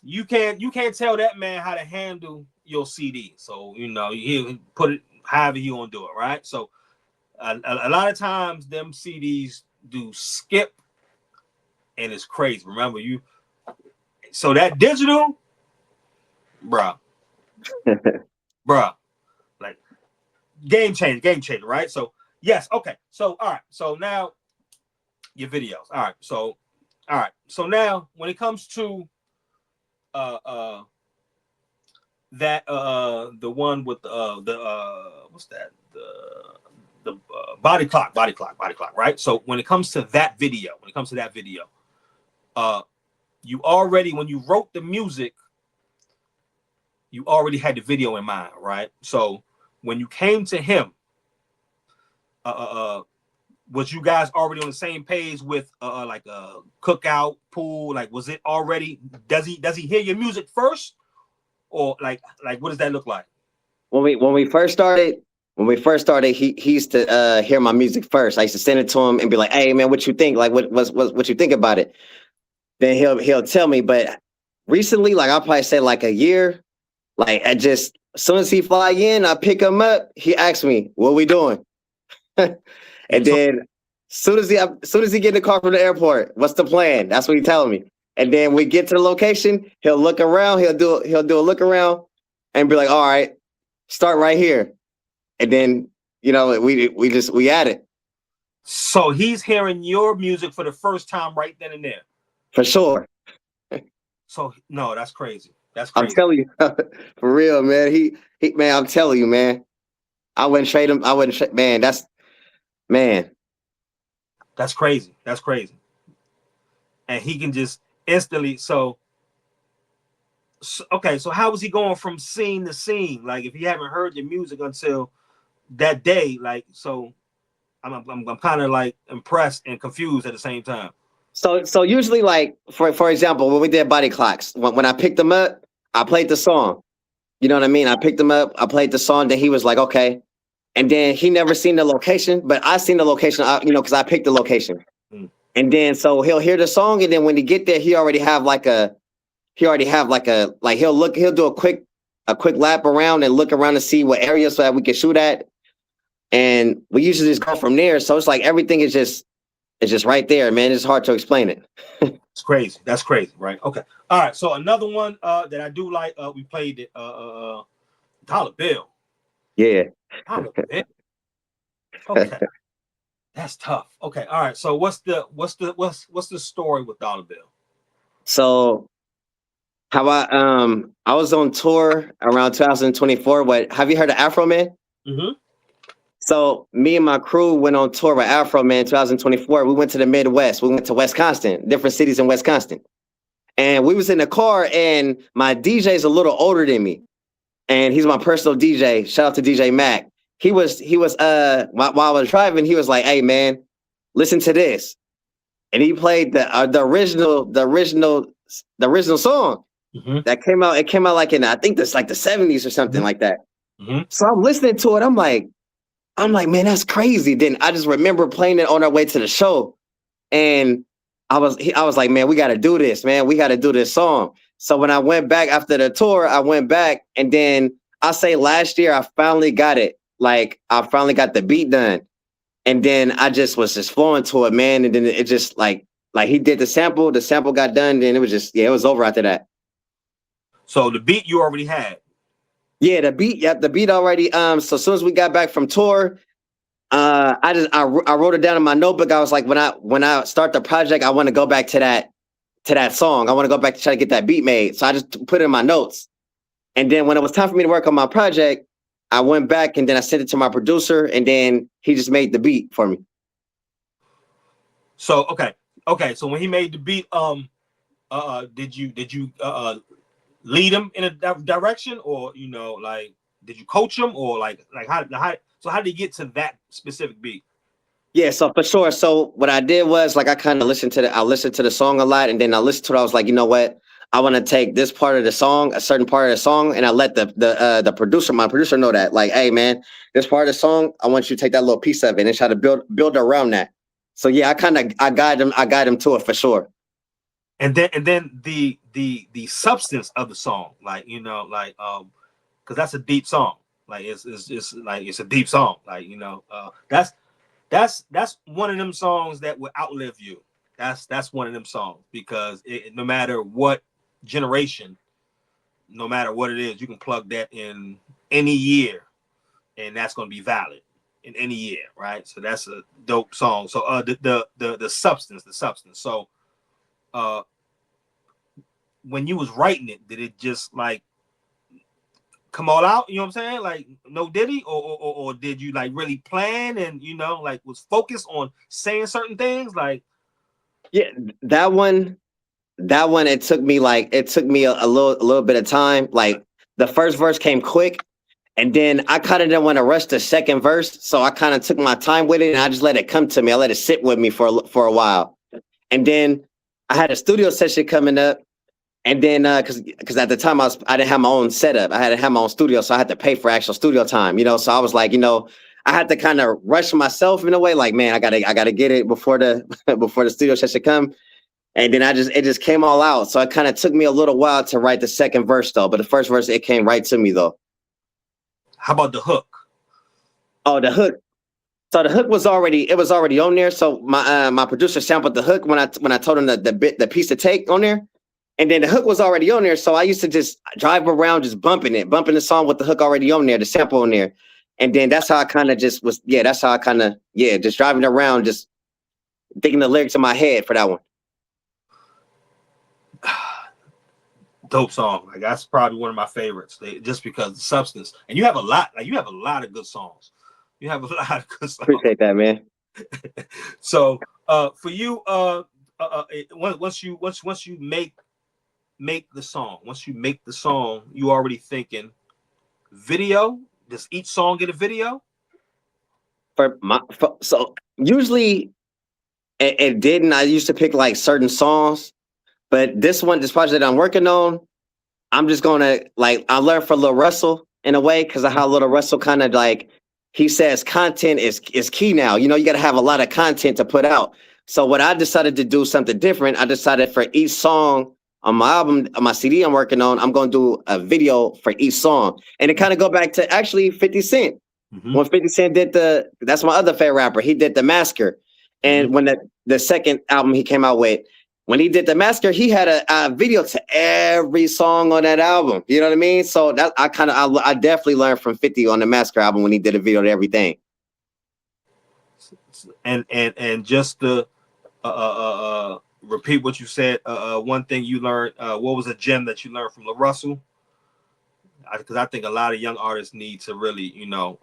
Speaker 10: you can't tell that man how to handle your CD. So, you know, he'll put it however he gonna do it, right? So a lot of times them CDs do skip, and it's crazy. Remember, so that digital, bruh, like game changer, right? So yes, okay. So all right. So now your videos. All right. So now when it comes to that the one with the what's that, the body clock, right? So when it comes to that video, you already, when you wrote the music, you already had the video in mind, right? So when you came to him, was you guys already on the same page with like a cookout pool? Like, was it already? Does he hear your music first, or like what does that look like?
Speaker 9: When we first started, he used to hear my music first. I used to send it to him and be like, "Hey man, what you think? Like, what you think about it?" Then he'll tell me. But recently, like I'll probably say like a year. Like I just, as soon as he fly in, I pick him up. He asks me, "What we doing?" And then soon as he get in the car from the airport, what's the plan? That's what he telling me. And then we get to the location, he'll look around, he'll do a look around and be like, "All right, start right here." And then, you know, we add it.
Speaker 10: So he's hearing your music for the first time right then and there.
Speaker 9: For sure.
Speaker 10: So no, that's crazy. That's
Speaker 9: I'm
Speaker 10: crazy.
Speaker 9: telling you, for real, man. He man, I'm telling you, man. I wouldn't trade him. Man,
Speaker 10: That's crazy. That's crazy. And he can just instantly. So okay. So how was he going from scene to scene? Like, if he haven't heard your music until that day, like, so I'm kind of like impressed and confused at the same time.
Speaker 9: So usually, like for example, when we did Body Clocks, when I picked him up, I played the song. You know what I mean? I picked him up, I played the song, then he was like, okay. And then he never seen the location, but I seen the location, because I picked the location.
Speaker 10: Mm.
Speaker 9: And then so he'll hear the song, and then when he get there, he already have like he'll do a quick lap around and look around to see what area so that we can shoot at. And we usually just go from there. So it's like everything is just right there, man. It's hard to explain it.
Speaker 10: It's crazy. That's crazy, right? Okay. All right. So another one that I do like, we played it, Dollar Bill.
Speaker 9: Yeah.
Speaker 10: Dollar Bill. Okay. That's tough. Okay. All right. So what's the story with Dollar Bill?
Speaker 9: So how I was on tour around 2024. Have you heard of Afro Man?
Speaker 10: Mm-hmm.
Speaker 9: So me and my crew went on tour with Afro Man 2024. We went to the Midwest. We went to Wisconsin, different cities in Wisconsin. And we was in the car, and my DJ's a little older than me. And he's my personal DJ. Shout out to DJ Mac. He was while I was driving, he was like, "Hey man, listen to this." And he played the original song that came out. It came out like in, I think that's like the 70s or something like that. So I'm listening to it. I'm like, man, that's crazy. Then I just remember playing it on our way to the show, and I was like, man, we got to do this, man. We got to do this song. So when I went back after the tour, I went back, and then I say last year I finally got it. Like I finally got the beat done, and then I just was flowing to it, man. And then it just like he did the sample got done, then it was just, it was over after that.
Speaker 10: So the beat you already had.
Speaker 9: Yeah, the beat already. So as soon as we got back from tour, I wrote it down in my notebook. I was like, when I start the project, I want to go back to that song. I want to go back to try to get that beat made. So I just put it in my notes. And then when it was time for me to work on my project, I went back and then I sent it to my producer, and then he just made the beat for me.
Speaker 10: So okay. So when he made the beat, did you lead him in a direction, or like did you coach him, or like how did he get to that specific beat?
Speaker 9: Yeah, so for sure. So what I did was, like, I kind of listened to the song a lot, and then I listened to it. I was like, you know what? I want to take this part of the song, a certain part of the song, and I let the producer, my producer, know that, like, hey man, this part of the song, I want you to take that little piece of it and try to build around that. So yeah, I guide him to it for sure.
Speaker 10: And then the substance of the song, like because that's a deep song. Like it's a deep song. Like that's one of them songs that will outlive you. That's one of them songs, because no matter what generation, no matter what it is, you can plug that in any year, and that's going to be valid in any year, right? So that's a dope song. So the substance. So when you was writing it, did it just like come all out? You know what I'm saying? Like no diddy, or did you like really plan and like was focused on saying certain things? Like
Speaker 9: yeah, that one. It took me a little bit of time. Like the first verse came quick, and then I kind of didn't want to rush the second verse, so I kind of took my time with it, and I just let it come to me. I let it sit with me for a while, and then I had a studio session coming up, and then because at the time I didn't have my own setup. I had to have my own studio, so I had to pay for actual studio time. So I was like, I had to kind of rush myself in a way. Like, man, I gotta get it before the studio session come. And then it just came all out. So it kind of took me a little while to write the second verse though. But the first verse, it came right to me though. How
Speaker 10: about the hook?
Speaker 9: Oh, the hook. So the hook was already on there. So my producer sampled the hook when I told him the piece to take on there. And then the hook was already on there. So I used to just drive around just bumping the song with the hook already on there, the sample on there. And then that's how I kind of just was, just driving around, just thinking the lyrics in my head for that one.
Speaker 10: Dope song. Like that's probably one of my favorites, just because the substance. And you have a lot of good songs. You have a lot of good songs.
Speaker 9: Appreciate that, man.
Speaker 10: So for you, once you make the song, you already thinking video. Does each song get a video?
Speaker 9: So usually it didn't. I used to pick like certain songs, but this project that I'm working on, I'm just gonna like I learned from Lil Russell in a way because of how Lil Russell kind of like he says content is key now. You know, you got to have a lot of content to put out. So what I decided to do something different. I decided for each song on my album, on my CD I'm working on, I'm gonna do a video for each song, and it kind of go back to actually 50 Cent. When 50 Cent did that's my other favorite rapper. He did The Massacre, and when the second album he came out with. When he did The Massacre, he had a video to every song on that album. You know what I mean? So that I definitely learned from 50 on The Massacre album when he did a video to everything.
Speaker 10: And just to repeat what you said, one thing you learned, what was a gem that you learned from Lil Russell? Because I think a lot of young artists need to really, you know,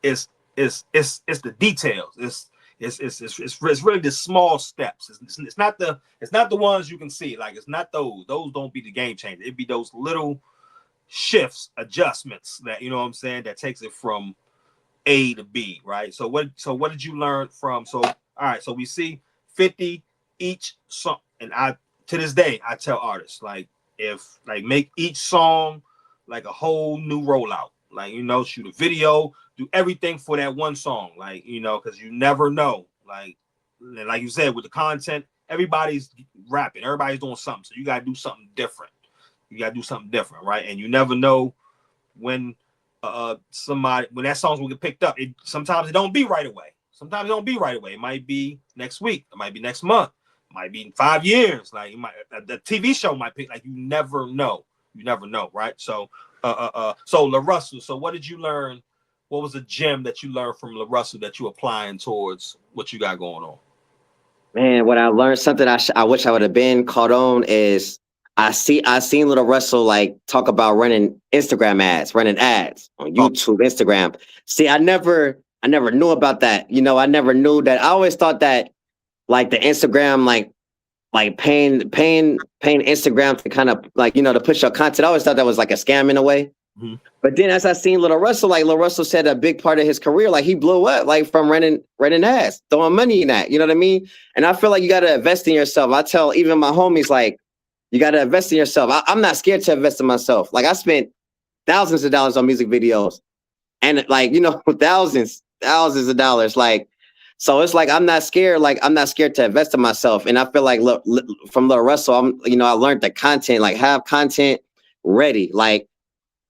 Speaker 10: it's the details. It's really the small steps. It's not the ones you can see. Like it's not those. Those don't be the game changer. It'd be those little shifts, adjustments that you know what I'm saying that takes it from A to B, right? So what did you learn from? So all right, so we see 50 each song, and to this day I tell artists like make each song like a whole new rollout. Like you know, shoot a video. Do everything for that one song, like you know, because you never know. Like you said, with the content, everybody's rapping, everybody's doing something, so you gotta do something different. Right? And you never know when when that song's gonna get picked up. Sometimes it don't be right away. It might be next week. It might be next month. It might be in 5 years. Like the TV show might pick. Like you never know. Right? So so Lil Russell. So what did you learn? What was a gem that you learned from Lil Russell that you applying towards what you got going on?
Speaker 9: Man, what I learned, something I wish I would have been caught on is I seen Lil Russell like talk about running ads on YouTube, Instagram. See, I never knew about that. You know, I never knew that. I always thought that like the Instagram like paying Instagram to kind of like, you know, to push your content. I always thought that was like a scam in a way. But then as I seen Lil Russell, like Lil Russell said a big part of his career, like he blew up like from running ads, throwing money in that. You know what I mean? And I feel like you got to invest in yourself. I tell even my homies, like, you got to invest in yourself. I'm not scared to invest in myself. Like I spent thousands of dollars on music videos and like, you know, thousands of dollars. Like, so it's like, I'm not scared to invest in myself. And I feel like from Lil Russell, I learned the content, like have content ready, like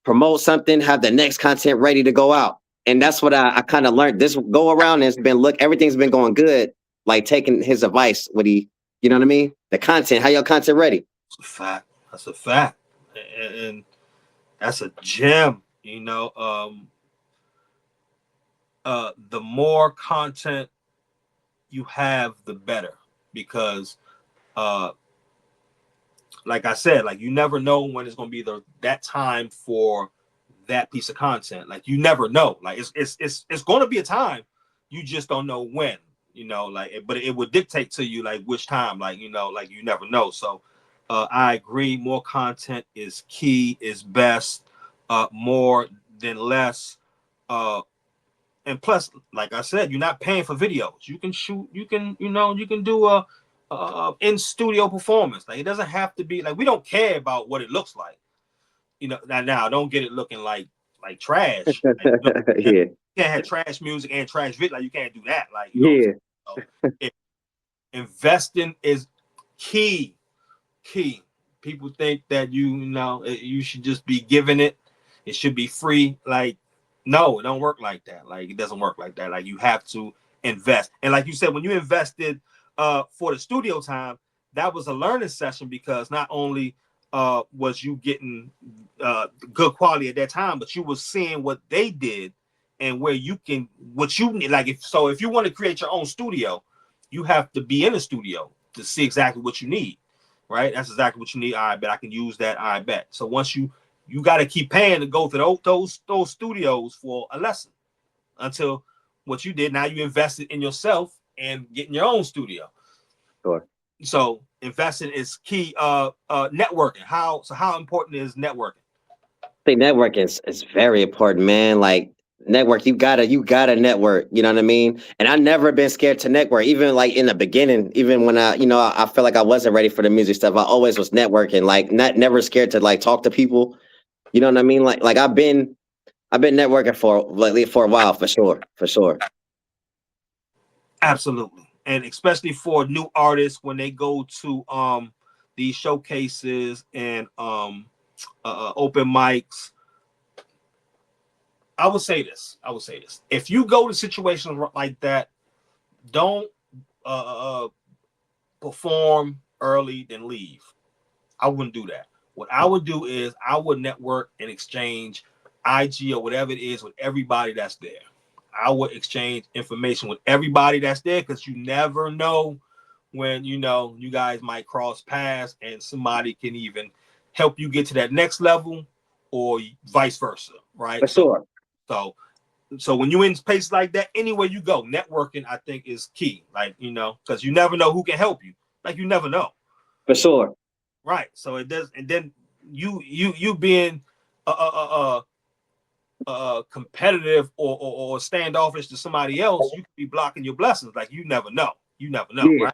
Speaker 9: promote something, have the next content ready to go out. And that's what I kind of learned this go around. And it's been, everything's been going good. Like taking his advice, you know what I mean? The content, how your content ready.
Speaker 10: That's a fact. And that's a gem, you know. The more content you have, the better, because like I said, like you never know when it's gonna be that time for that piece of content. Like you never know. Like it's gonna be a time, you just don't know when, you know, like but it would dictate to you like which time, like you know, like you never know. So I agree, more content is key, is best, more than less. And plus, like I said, you're not paying for videos. You can shoot, you can do a in studio performance. Like it doesn't have to be like, we don't care about what it looks like. You know, now don't get it looking like trash. Like, you can't have trash music and trash video. Like you can't do that. Like so investing is key. People think that you should just be giving it. It should be free. Like, no, it don't work like that. Like it doesn't work like that. Like you have to invest. And like you said, when you invested for the studio time, that was a learning session, because not only was you getting good quality at that time, but you were seeing what they did and what you need. Like if you want to create your own studio, you have to be in a studio to see exactly what you need. Right? That's exactly what you need. I bet I can use that. I bet. So once you got to keep paying to go to those studios for a lesson until what you did. Now you invested in yourself and getting your own studio.
Speaker 9: Sure.
Speaker 10: So investing is key. Networking. How important is networking?
Speaker 9: I think networking is very important, man. Like network. You gotta network. You know what I mean? And I never been scared to network. Even like in the beginning, even when I felt like I wasn't ready for the music stuff. I always was networking. Like never scared to like talk to people. You know what I mean? Like I've been networking for a while for sure, for sure.
Speaker 10: Absolutely. And especially for new artists when they go to these showcases and open mics. I will say this. If you go to situations like that, don't perform early then leave. I wouldn't do that. What I would do is I would network and exchange IG or whatever it is with everybody that's there. I would exchange information with everybody that's there because you never know when you guys might cross paths and somebody can even help you get to that next level or vice versa, right?
Speaker 9: For sure.
Speaker 10: So when you in space like that, anywhere you go, networking I think is key. Like because you never know who can help you. Like you never know.
Speaker 9: For sure.
Speaker 10: Right. So it does, and then you being competitive or standoffish to somebody else, you could be blocking your blessings. Like you never know. Yeah. Right?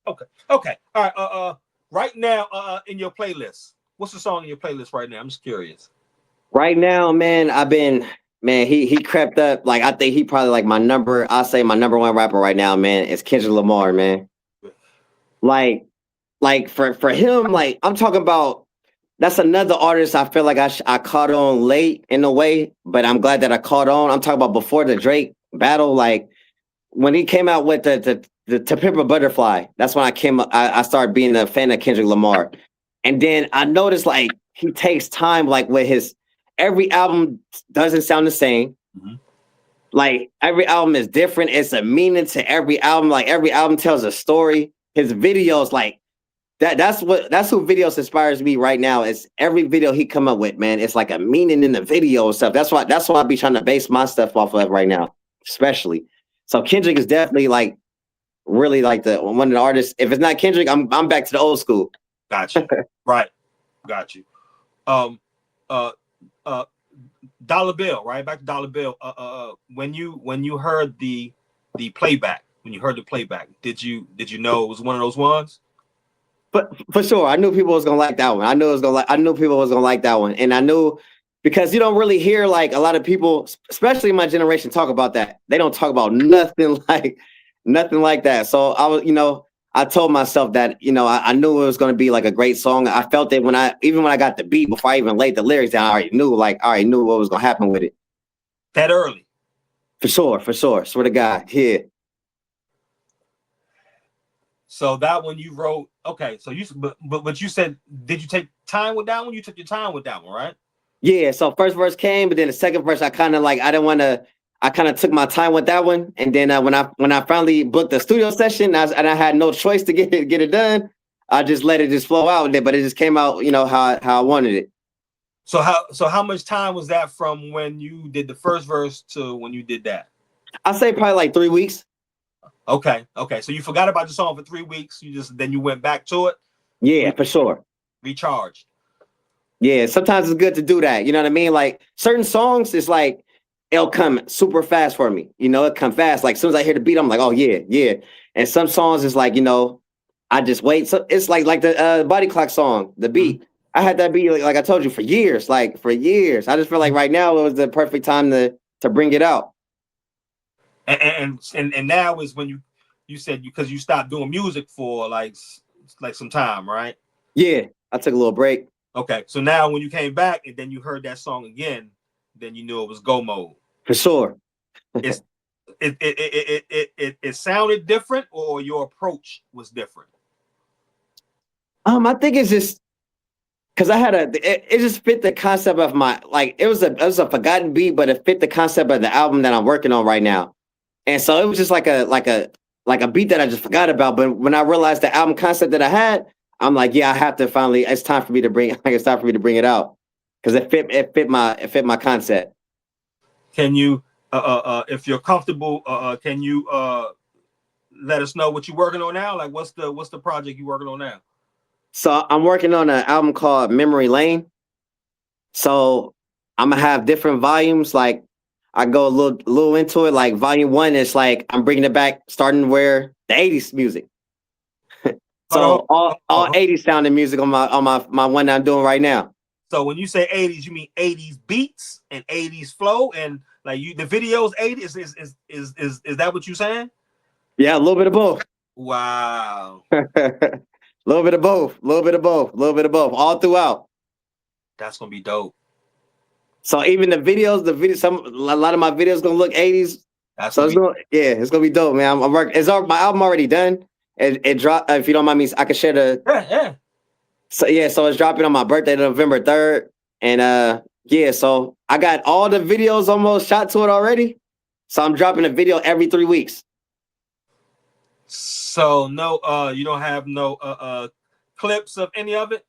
Speaker 10: Okay. All right. Right now, in your playlist, what's the song in your playlist right now? I'm just curious.
Speaker 9: Right now, man, he crept up. Like I think he probably like my number one rapper right now, man, is Kendrick Lamar, man. Like for him, like I'm talking about, that's another artist I feel like I caught on late in a way, but I'm glad that I caught on. I'm talking about before the Drake battle, like when he came out with the To Pimp a Butterfly. That's when I started being a fan of Kendrick Lamar, and then I noticed like he takes time, like with his every album doesn't sound the same.
Speaker 10: Mm-hmm.
Speaker 9: Like every album is different. It's a meaning to every album. Like every album tells a story. His videos, like that's who videos inspires me right now. Is every video he come up with, man. It's like a meaning in the video and stuff. That's why I be trying to base my stuff off of right now, especially. So Kendrick is definitely like really like one of the artists. If it's not Kendrick, I'm back to the old school.
Speaker 10: Gotcha. Right. Got you. Dollar Bill, right? Back to Dollar Bill. When you heard the playback, did you know it was one of those ones?
Speaker 9: But for sure, I knew people was gonna like that one. I knew people was gonna like that one, and I knew because you don't really hear like a lot of people, especially my generation, talk about that. They don't talk about nothing like that. So I told myself that I knew it was gonna be like a great song. I felt it when I got the beat before I even laid the lyrics down. I already knew what was gonna happen with it.
Speaker 10: That early. For
Speaker 9: sure. Swear to God, yeah.
Speaker 10: So that one you wrote, okay. So but you said, did you take time with that one? You took your time with that one, right?
Speaker 9: Yeah. So first verse came, but then the second verse, I kind of took my time with that one. And then when I finally booked the studio session, and I had no choice to get it done, I just let it just flow out there. But it just came out, how I wanted it.
Speaker 10: So how much time was that from when you did the first verse to when you did that?
Speaker 9: I say probably like 3 weeks.
Speaker 10: Okay. So you forgot about the song for 3 weeks. Then you went back to it.
Speaker 9: Yeah, for sure.
Speaker 10: Recharged.
Speaker 9: Yeah, sometimes it's good to do that. You know what I mean? Like certain songs, it's like it'll come super fast for me. It come fast. Like as soon as I hear the beat, I'm like, oh yeah. And some songs is like, I just wait. So it's like the Body Clock song, the beat. Mm-hmm. I had that beat like I told you for years. I just feel like right now it was the perfect time to bring it out.
Speaker 10: And now is when you said because you stopped doing music for like some time, right?
Speaker 9: Yeah, I took a little break.
Speaker 10: Okay, so now when you came back and then you heard that song again, then you knew it was go mode.
Speaker 9: For sure.
Speaker 10: it sounded different, or your approach was different?
Speaker 9: I think it's just because it just fit the concept of my, like it was a forgotten beat, but it fit the concept of the album that I'm working on right now. And so it was just like a beat that I just forgot about. But when I realized the album concept that I had, I'm like, yeah, I have to finally. It's time for me to bring it out because it fit my concept.
Speaker 10: Can you, if you're comfortable, can you let us know what you're working on now? Like, what's the project you're working on now?
Speaker 9: So I'm working on an album called Memory Lane. So I'm gonna have different volumes. Like I go a little into it. Like volume 1 is like I'm bringing it back, starting where the '80s music. So all 80s sounding music on my one that I'm doing right now.
Speaker 10: So when you say 80s, you mean 80s beats and 80s flow, and like the videos 80s is that what you're saying?
Speaker 9: Yeah, a little bit of both.
Speaker 10: Wow.
Speaker 9: A little bit of both, all throughout.
Speaker 10: That's gonna be dope.
Speaker 9: So even the videos, a lot of my videos gonna look 80s.
Speaker 10: That's
Speaker 9: it's gonna be dope, man. I'm working. My album already done. It dropped. If you don't mind me, I can share the.
Speaker 10: Yeah.
Speaker 9: So it's dropping on my birthday, November 3rd, and so I got all the videos almost shot to it already. So I'm dropping a video every 3 weeks.
Speaker 10: So no, you don't have no clips of any of it.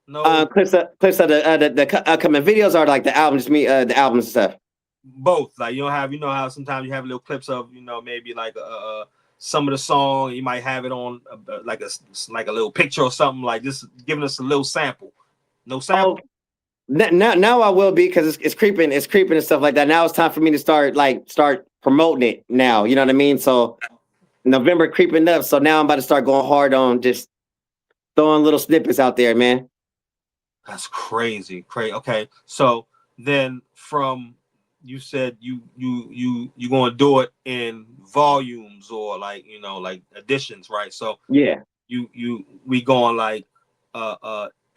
Speaker 9: No clips of the upcoming videos are like the albums, the albums and stuff.
Speaker 10: Both, like you don't have, how sometimes you have little clips of, maybe like some of the song. You might have it on like a little picture or something, like just giving us a little sample. No sample.
Speaker 9: Now I will be, because it's creeping and stuff like that. Now it's time for me to start promoting it now. You know what I mean? So November creeping up. So now I'm about to start going hard on just throwing little snippets out there, man.
Speaker 10: That's crazy. Okay, so then you said you gonna do it in volumes or like additions, right? So
Speaker 9: yeah,
Speaker 10: we going like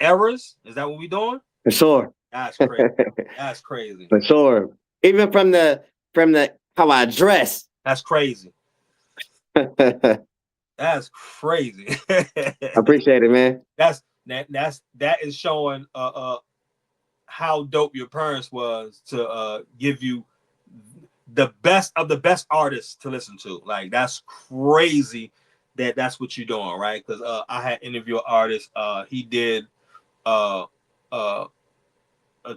Speaker 10: errors. Is that what we doing?
Speaker 9: For sure.
Speaker 10: That's crazy. That's crazy.
Speaker 9: For sure. Even from the how I dress.
Speaker 10: That's crazy. That's crazy.
Speaker 9: I appreciate it, man.
Speaker 10: That is showing how dope your parents was to give you the best of the best artists to listen to. Like that's crazy that's what you're doing, right? Because I had interviewed an artist. He did a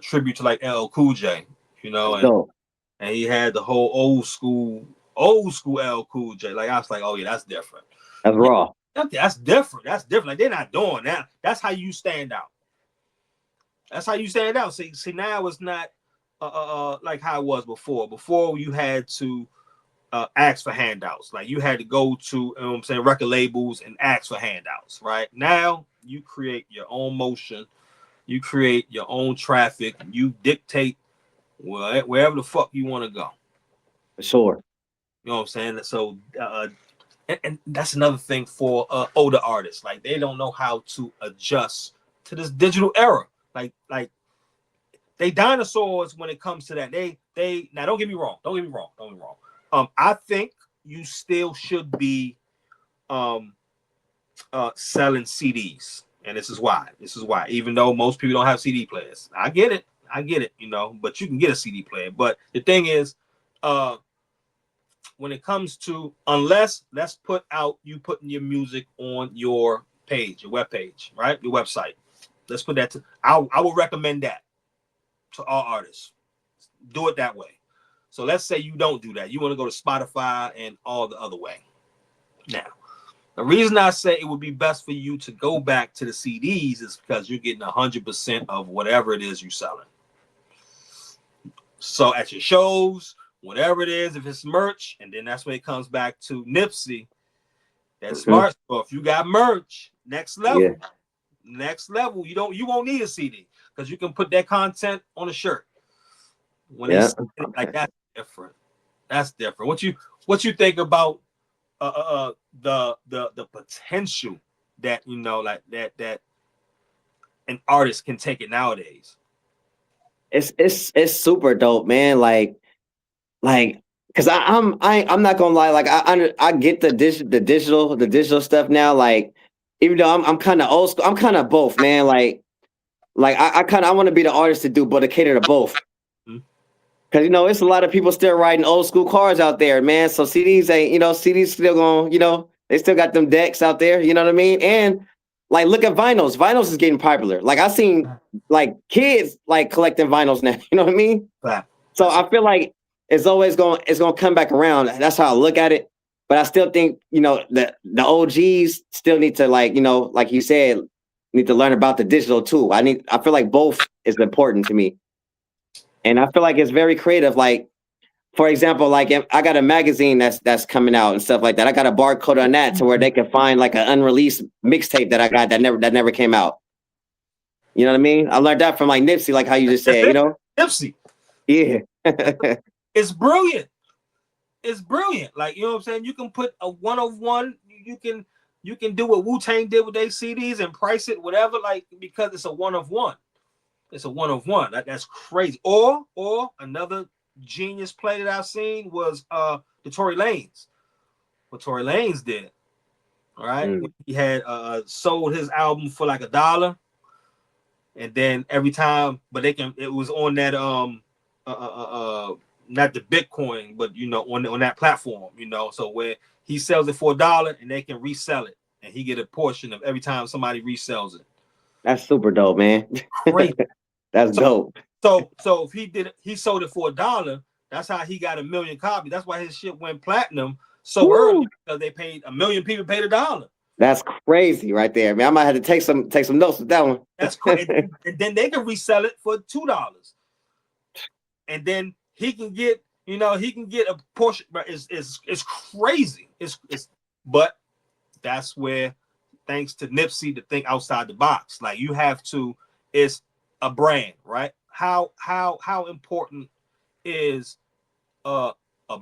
Speaker 10: tribute to like LL Cool J, and he had the whole old school LL Cool J. Like I was like, oh yeah, that's different.
Speaker 9: That's raw.
Speaker 10: That's different. That's different. Like they're not doing that. That's how you stand out. That's how you stand out. See, now it's not like how it was before. Before you had to ask for handouts. Like you had to go to record labels and ask for handouts. Right now, you create your own motion. You create your own traffic. You dictate wherever the fuck you want to go.
Speaker 9: For sure.
Speaker 10: You know what I'm saying? So. And that's another thing for older artists. Like they don't know how to adjust to this digital era. Like they dinosaurs when it comes to that. They now don't get me wrong. I think you still should be selling CDs, and this is why. Even though most people don't have CD players, I get it. But you can get a CD player. But the thing is, when it comes to, unless let's put out you putting your music on your page, your web page, right? Your website. Let's put that I would recommend that to all artists. Do it that way. So let's say you don't do that. You want to go to Spotify and all the other way. Now, the reason I say it would be best for you to go back to the CDs is because you're getting 100% of whatever it is you're selling. So at your shows, whatever it is, if it's merch, and then that's when it comes back to Nipsey. That's smart. So if you got merch, next level, you won't need a CD because you can put that content on a shirt. When it's like that's different. That's different. What you think about the potential that that an artist can take it nowadays?
Speaker 9: It's super dope, man. Like, because I'm not gonna lie, like I get the digital stuff now. Like, even though I'm kind of old school, I'm kind of both, man. Like I want to be the artist to do, but to cater to both. Because it's a lot of people still riding old school cars out there, man. So CDs ain't, CDs still going, they still got them decks out there. You know what I mean? And like, look at vinyls. Vinyls is getting popular. Like I seen like kids like collecting vinyls now. You know what I mean? So I feel like it's gonna come back around. That's how I look at it. But I still think, the OGs still need to like you said, need to learn about the digital too. I feel like both is important to me. And I feel like it's very creative. Like for example, like if I got a magazine that's coming out and stuff like that. I got a barcode on that to where they can find like an unreleased mixtape that I got that never came out. You know what I mean? I learned that from like Nipsey, like how you just said, you know?
Speaker 10: Nipsey.
Speaker 9: Yeah.
Speaker 10: It's brilliant. It's brilliant. Like, you know what I'm saying? You can put a 101, you can do what Wu-Tang did with their CDs and price it, whatever, like, because it's a 1 of 1. It's a 1 of 1. That's crazy. Or another genius play that I've seen was the Tory Lanez. What Tory Lanez did. All right. He had sold his album for like $1. And then every time, but it was on that not the Bitcoin, but you know, on that platform, you know. So where he sells it for $1 and they can resell it, and he get a portion of every time somebody resells it.
Speaker 9: That's super dope, man.
Speaker 10: Great.
Speaker 9: That's dope.
Speaker 10: So if he sold it for $1, that's how he got 1 million copies. That's why his shit went platinum so early, because they paid 1 million people paid $1.
Speaker 9: That's crazy right there, man. I might have to take some notes with that one.
Speaker 10: That's crazy. And then they can resell it for $2. And then he can get, you know, a portion, but it's crazy. But that's where, thanks to Nipsey, to think outside the box. Like, you have to, it's a brand, right? How important is a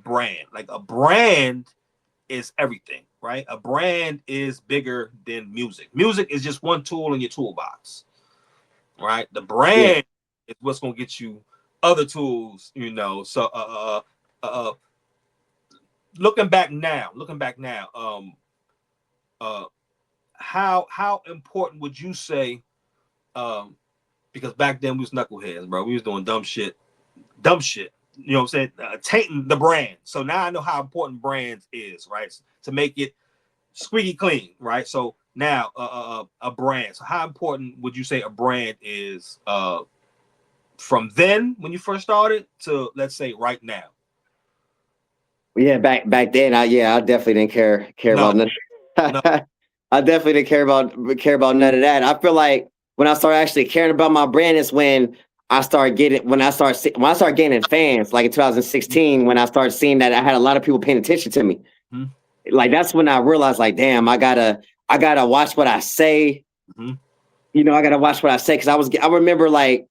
Speaker 10: brand? Like, a brand is everything, right? A brand is bigger than music. Music is just one tool in your toolbox, right? The brand is what's gonna get you other tools, you know. So looking back now, how important would you say, because back then we was knuckleheads, bro. We was doing dumb shit, you know what I'm saying, tainting the brand. So now I know how important brands is, right? To make it squeaky clean, right? So now a brand. So how important would you say a brand is from then when you first started to, let's say, right now?
Speaker 9: Yeah, back then, I definitely didn't care about nothing. I definitely didn't care about none of that. I feel like when I started actually caring about my brand is when I started gaining fans, like in 2016, when I started seeing that I had a lot of people paying attention to me. Like, that's when I realized, like, damn, I gotta watch what I say. You know, I gotta watch what I say, because I remember like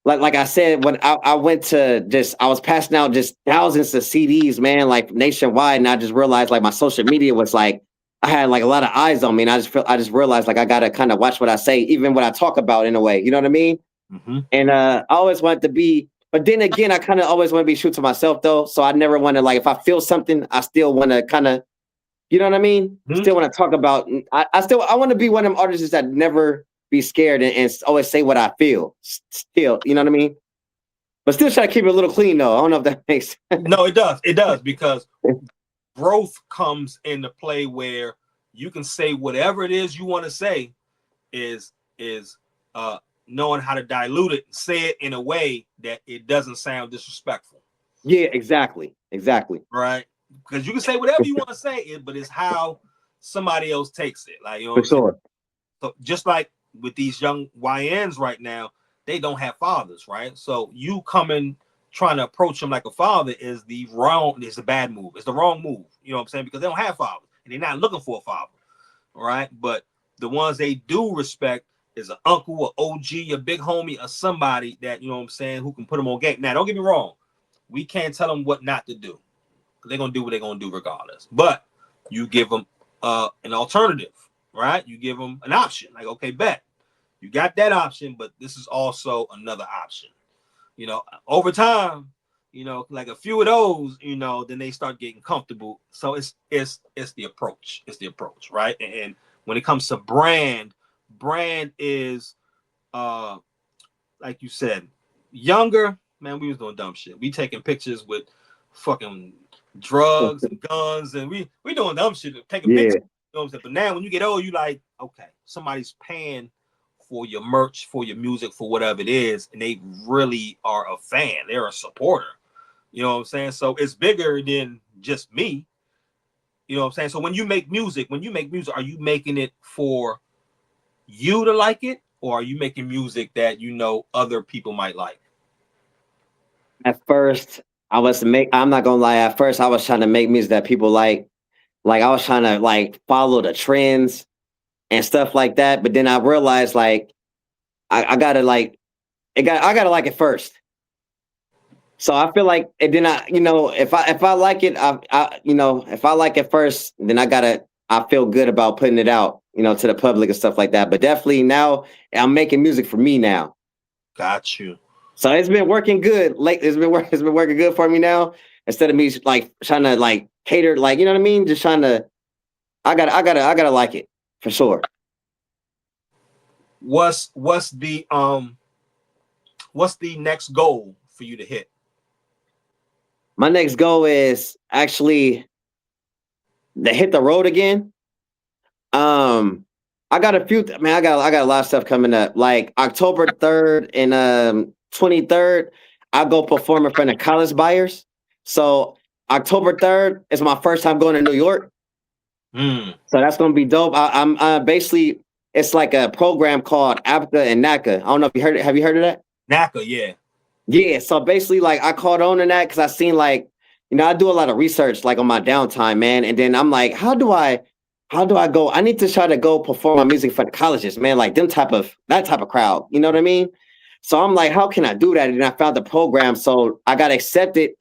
Speaker 9: I said, when I went to I was passing out just thousands of CDs, man, like nationwide, and I just realized like my social media was like, I had like a lot of eyes on me, and I just realized like I gotta kind of watch what I say, even what I talk about, in a way, you know what I mean? And I always wanted to be, but then again, I kind of always want to be true to myself though. So I never want to, like, if I feel something, I still want to kind of, you know what I mean? Still want to talk about. I want to be one of them artists that never be scared and always say what I feel. Still, you know what I mean? But still try to keep it a little clean though. I don't know if that makes sense.
Speaker 10: No, it does. It does, because growth comes into play where you can say whatever it is you want to say, is knowing how to dilute it, say it in a way that it doesn't sound disrespectful.
Speaker 9: Yeah, exactly.
Speaker 10: Right? Because you can say whatever you want to say, but it's how somebody else takes it. Like, you know,
Speaker 9: for sure.
Speaker 10: So just like with these young YNs right now, they don't have fathers, right? So you coming trying to approach them like a father is the bad move. It's the wrong move. You know what I'm saying? Because they don't have fathers and they're not looking for a father. All right. But the ones they do respect is an uncle, an OG, a big homie, or somebody that, you know what I'm saying, who can put them on game. Now, don't get me wrong. We can't tell them what not to do. They're going to do what they're going to do regardless. But you give them an alternative, right? You give them an option. Like, okay, bet. You got that option, but this is also another option. You know, over time, you know, like a few of those, you know, then they start getting comfortable. So it's the approach. It's the approach, right? And when it comes to brand is like you said, younger, man, we was doing dumb shit. We taking pictures with fucking drugs and guns, and we doing dumb shit, taking pictures. You know what I'm saying? But now when you get old, you like, okay, somebody's paying for your merch, for your music, for whatever it is, and they really are a fan. They're a supporter. You know what I'm saying? So it's bigger than just me. You know what I'm saying? So when you make music, are you making it for you to like it, or are you making music that you know other people might like?
Speaker 9: At first, I'm not gonna lie, at first I was trying to make music that people like. Like I was trying to like follow the trends and stuff like that. But then I realized like I gotta like I gotta like it first. So I feel like and then if I like it, if I like it first, then I feel good about putting it out, to the public and stuff like that. But definitely now I'm making music for me now.
Speaker 10: Got you.
Speaker 9: So it's been working good. Like it's been working good for me now. Instead of me like trying to like cater, like you know what I mean? Just trying to I gotta like it for sure.
Speaker 10: What's the next goal for you to hit?
Speaker 9: My next goal is actually to hit the road again. I got a few. Man, I got a lot of stuff coming up. Like October 3rd and 23rd, I go perform in front of college buyers. So October 3rd is my first time going to New York. So that's gonna be dope. I'm basically it's like a program called APCA and NACA. I don't know if you heard it. Have you heard of that?
Speaker 10: NACA, yeah.
Speaker 9: Yeah. So basically, like I caught on to that because I seen like, I do a lot of research like on my downtime, man. And then I'm like, how do I go? I need to try to go perform my music for the colleges, man, like that type of crowd. You know what I mean? So I'm like, how can I do that? And I found the program. So I got accepted.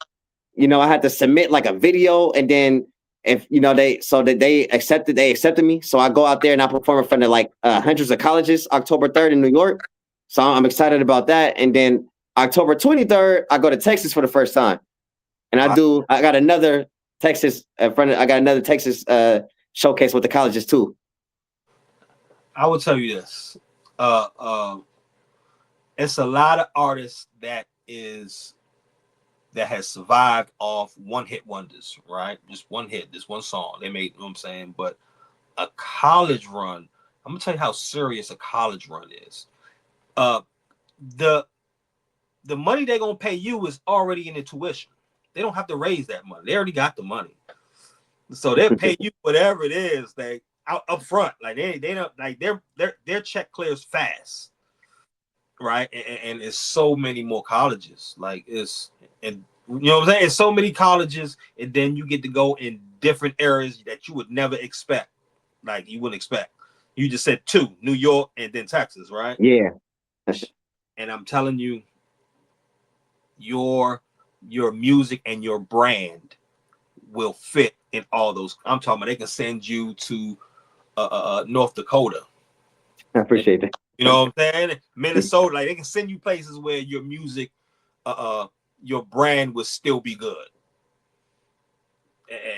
Speaker 9: I had to submit like a video, and then if they accepted me. So I go out there and I perform in front of like hundreds of colleges October 3rd in New York. So I'm excited about that. And then October 23rd, I go to Texas for the first time. And I got another Texas showcase with the colleges too.
Speaker 10: I will tell you this. It's a lot of artists that has survived off one hit wonders, right? Just one hit, this one song they made, you know what I'm saying? But a college run, I'm gonna tell you how serious a college run is. The money they're gonna pay you is already in the tuition. They don't have to raise that money. They already got the money. So they'll pay you whatever it is, like up front. Like they don't like their check clears fast. Right. And it's so many more colleges. Like and you know what I'm saying? It's so many colleges, and then you get to go in different areas that you would never expect. Like you wouldn't expect. You just said two, New York and then Texas, right?
Speaker 9: Yeah.
Speaker 10: And I'm telling you, your music and your brand will fit in all those. I'm talking about they can send you to North Dakota.
Speaker 9: I appreciate that.
Speaker 10: You know what I'm saying? Minnesota, like they can send you places where your music, your brand will still be good.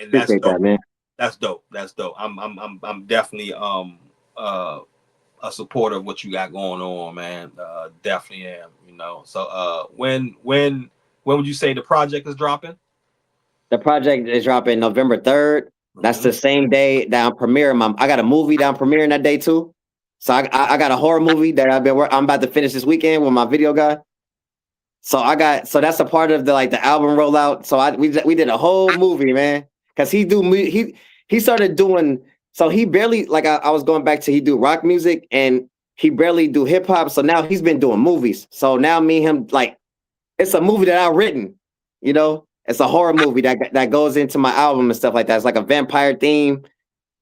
Speaker 10: And that's dope.
Speaker 9: That, man.
Speaker 10: That's dope. That's dope. I'm definitely a supporter of what you got going on, man. Definitely am. So when would you say the project is dropping?
Speaker 9: The project is dropping November 3rd. That's the same day that I'm premiering. I got a movie that I'm premiering that day too. So I got a horror movie that I'm about to finish this weekend with my video guy. So that's a part of the album rollout. So we did a whole movie, man. Cause he started doing, so he barely, I was going back to, he do rock music and he barely do hip hop. So now he's been doing movies. So now me and him, it's a movie that I've written, it's a horror movie that goes into my album and stuff like that. It's like a vampire theme.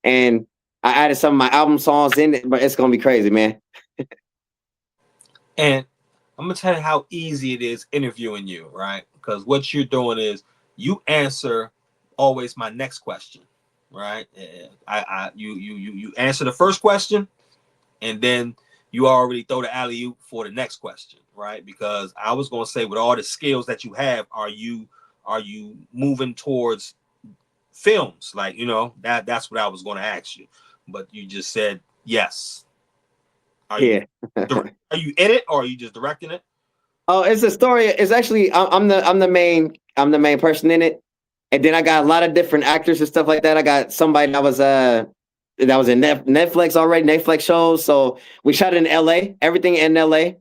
Speaker 9: And I added some of my album songs in it, but it's gonna be crazy, man.
Speaker 10: And I'm gonna tell you how easy it is interviewing you, right? Because what you're doing is you answer always my next question, right? You answer the first question, and then you already throw the alley-oop for the next question, right? Because I was gonna say, with all the skills that you have, are you moving towards films? That's what I was gonna ask you. But you just said yes. Are you in it, or are you just directing it?
Speaker 9: Oh, it's a story. It's actually I'm the main person in it, and then I got a lot of different actors and stuff like that. I got somebody that was in Netflix already, Netflix shows. So we shot it in LA, everything in LA,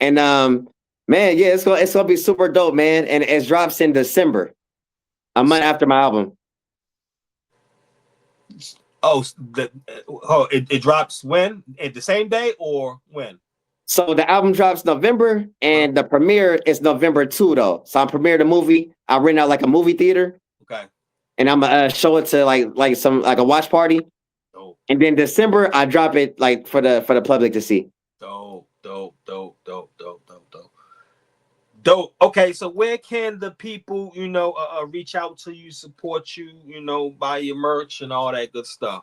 Speaker 9: and man, yeah, it's gonna be super dope, man. And it drops in December, a month after my album.
Speaker 10: Oh, it drops when? At the same day or when?
Speaker 9: So the album drops November, and the premiere is November 2, though. So I'm premiering the movie. I rent out like a movie theater.
Speaker 10: Okay.
Speaker 9: And I'm gonna show it to like a watch party.
Speaker 10: Dope.
Speaker 9: And then December I drop it like for the public to see.
Speaker 10: Dope. Dope. Okay, so where can the people, reach out to you, support you, buy your merch and all that good stuff?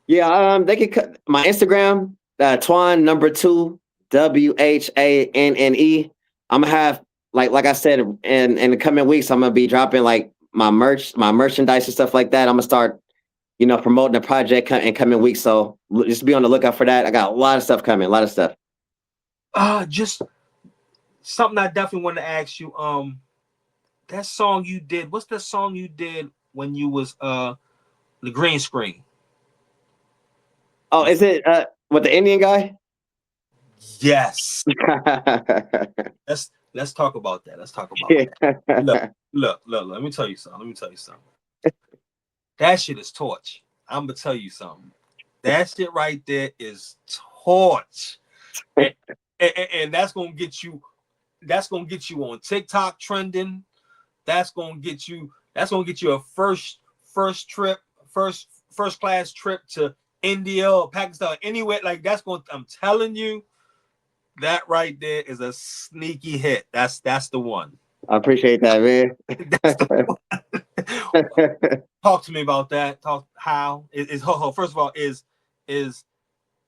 Speaker 9: Yeah, they can cut my Instagram, Twan #2 WHANNE. I'm gonna have like I said in the coming weeks, I'm gonna be dropping like my merchandise and stuff like that. I'm gonna start, promoting the project in coming weeks. So just be on the lookout for that. I got a lot of stuff coming, a lot of stuff.
Speaker 10: Just something I definitely want to ask you. That song you did, what's the song you did when you was the green screen?
Speaker 9: Oh, is it with the Indian guy?
Speaker 10: Yes. Let's talk about that. That. Look. Let me tell you something. That shit is torch. I'm gonna tell you something. That shit right there is torch, and that's gonna get you. That's gonna get you on TikTok trending. That's gonna get you a first class trip to India or Pakistan, anywhere. Like I'm telling you, that right there is a sneaky hit. That's the one.
Speaker 9: I appreciate that, man.
Speaker 10: Talk to me about that. How is first of all, is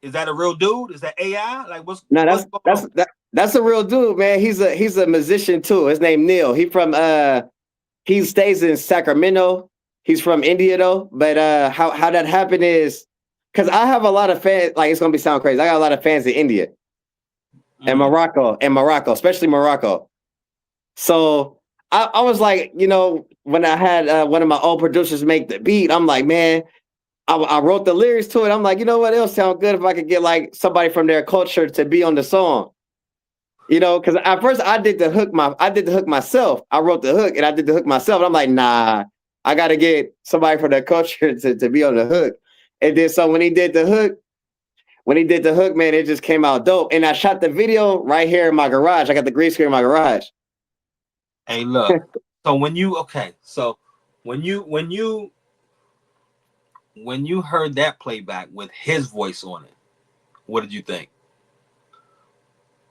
Speaker 10: that a real dude? Is that AI? Like
Speaker 9: that's a real dude, man. He's a musician too. His name Neil. He stays in Sacramento. He's from India though. But how that happened is because I have a lot of fans. Like it's gonna sound crazy. I got a lot of fans in India and Morocco, especially Morocco. So I was like, when I had one of my old producers make the beat, I'm like, man, I wrote the lyrics to it. I'm like, you know what? It'll sound good if I could get like somebody from their culture to be on the song. Because at first I did the hook myself. I wrote the hook and I did the hook myself. And I'm like, nah, I got to get somebody from their culture to be on the hook. And then so when he did the hook, man, it just came out dope. And I shot the video right here in my garage. I got the green screen in my garage.
Speaker 10: Hey, look. So when you heard that playback with his voice on it, what did you think?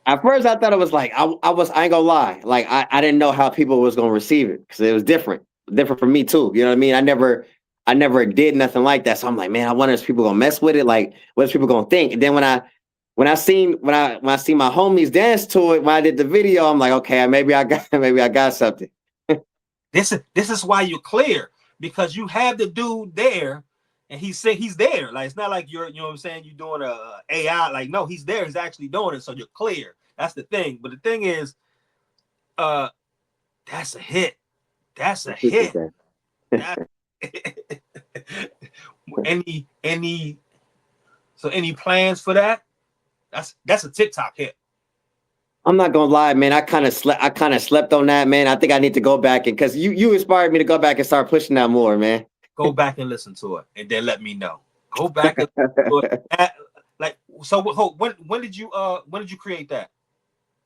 Speaker 9: At first, I thought it was like I ain't gonna lie, like I didn't know how people was gonna receive it because it was different for me too. You know what I mean? I never did nothing like that, so I'm like, man, I wonder if people gonna mess with it. Like, what's people gonna think? And then when I seen my homies dance to it when I did the video, I'm like, okay, maybe I got something.
Speaker 10: This is why you're clear, because you have the dude there and he's there. Like, it's not like you're, you know what I'm saying, you're doing a AI. Like, no, he's there, he's actually doing it, so you're clear. That's the thing. But the thing is, that's a hit. That's a hit. Any plans for that? That's a TikTok hit.
Speaker 9: I'm not gonna lie, man. I kind of slept on that, man. I think I need to go back because you inspired me to go back and start pushing that more, man.
Speaker 10: Go back and listen to it, and then let me know. Go back and listen to it. When did you create that?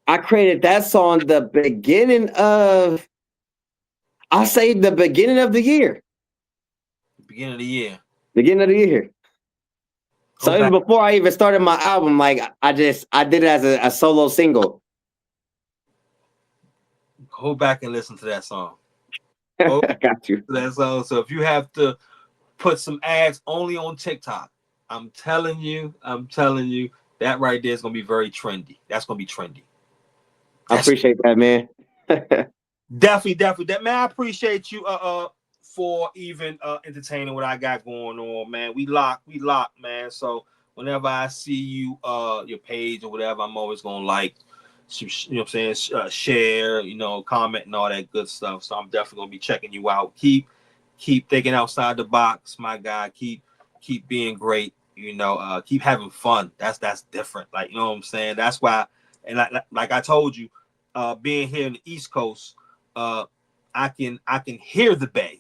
Speaker 9: I created that song the beginning of the year.
Speaker 10: Beginning of the year.
Speaker 9: So it was before I even started my album. Like I did it as a solo single.
Speaker 10: Go back and listen to that song.
Speaker 9: I got you.
Speaker 10: That song. So if you have to put some ads only on TikTok, I'm telling you, that right there is gonna be very trendy. That's gonna be trendy.
Speaker 9: I appreciate that, man.
Speaker 10: Definitely. That, man, I appreciate you for even entertaining what I got going on, man. We lock, man. So whenever I see you your page or whatever, I'm always gonna like, you know what I'm saying, share, comment and all that good stuff. So I'm definitely gonna be checking you out. Keep thinking outside the box, my guy. Keep being great, keep having fun. That's different. Like, you know what I'm saying? That's why, and like I told you, being here in the East Coast, I can hear the Bay.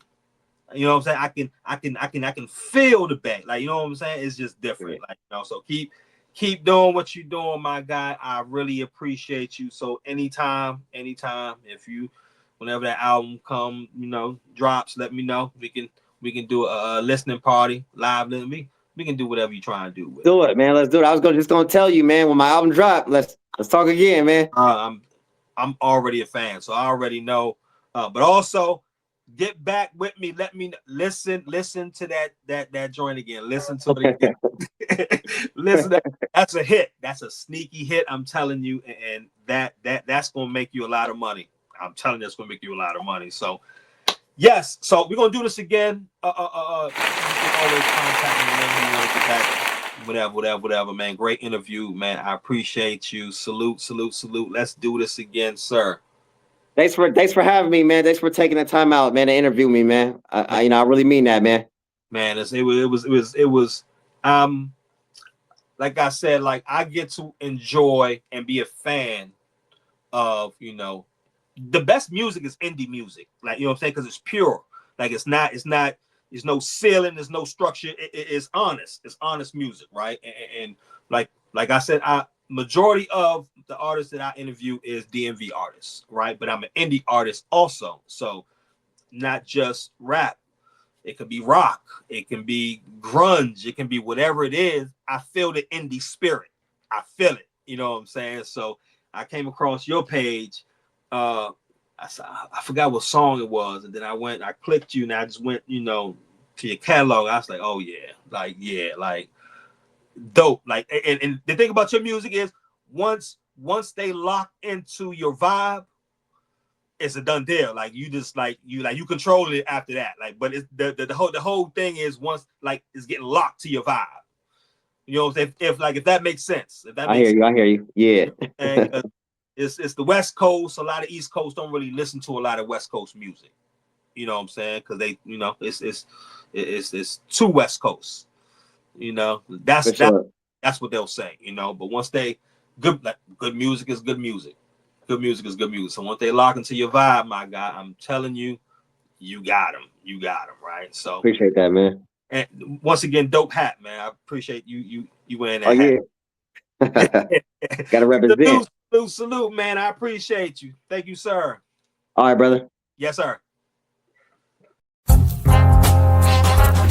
Speaker 10: You know what I'm saying? I can feel the Bay. Like, you know what I'm saying? It's just different. Like, so keep keep doing what you're doing, my guy. I really appreciate you. So anytime, if you, whenever that album come, drops, let me know. We can do a listening party, live listening. We can do whatever you're trying to do with
Speaker 9: do it, man. Let's do it. I was just gonna tell you, man, when my album drop, let's talk again, man.
Speaker 10: I'm already a fan, so I already know. But also, get back with me. Let me listen to that joint again. Listen to it again. Listen, that's a hit. That's a sneaky hit. I'm telling you, and that's gonna make you a lot of money. I'm telling you, it's gonna make you a lot of money. So, yes. So we're gonna do this again. You can always contact me whenever you want to get back. Whatever, man. Great interview, man. I appreciate you. Salute. Let's do this again, sir.
Speaker 9: Thanks for having me, man. Thanks for taking the time out, man, to interview me, man. I really mean that, man.
Speaker 10: Man, it was like I said, like I get to enjoy and be a fan of, the best music is indie music. Like, you know what I'm saying? Because it's pure. Like it's not there's no ceiling, there's no structure. It's honest. It's honest music, right? And like I said, majority of the artists that I interview is DMV artists, right? But I'm an indie artist also. So not just rap. It could be rock. It can be grunge. It can be whatever it is. I feel the indie spirit. I feel it. You know what I'm saying? So I came across your page. I forgot what song it was, and then I clicked you, and I just went, to your catalog. I was like, oh yeah, like dope. Like, and the thing about your music is once they lock into your vibe, it's a done deal. Like you just you control it after that. Like, but it's the whole thing is once like it's getting locked to your vibe. You know, if that makes sense.
Speaker 9: I hear you. Yeah.
Speaker 10: And, it's the West Coast. A lot of East Coast don't really listen to a lot of West Coast music. You know what I'm saying? Because they, it's too West Coast. That's what they'll say. But once they good music is good music. Good music is good music. So once they lock into your vibe, my guy, I'm telling you, you got them. You got them, right? So
Speaker 9: appreciate that, man.
Speaker 10: And once again, dope hat, man. I appreciate you wearing that hat.
Speaker 9: Yeah. Gotta represent.
Speaker 10: Salute, man. I appreciate you. Thank you, sir.
Speaker 9: All right, brother.
Speaker 10: Yes, sir.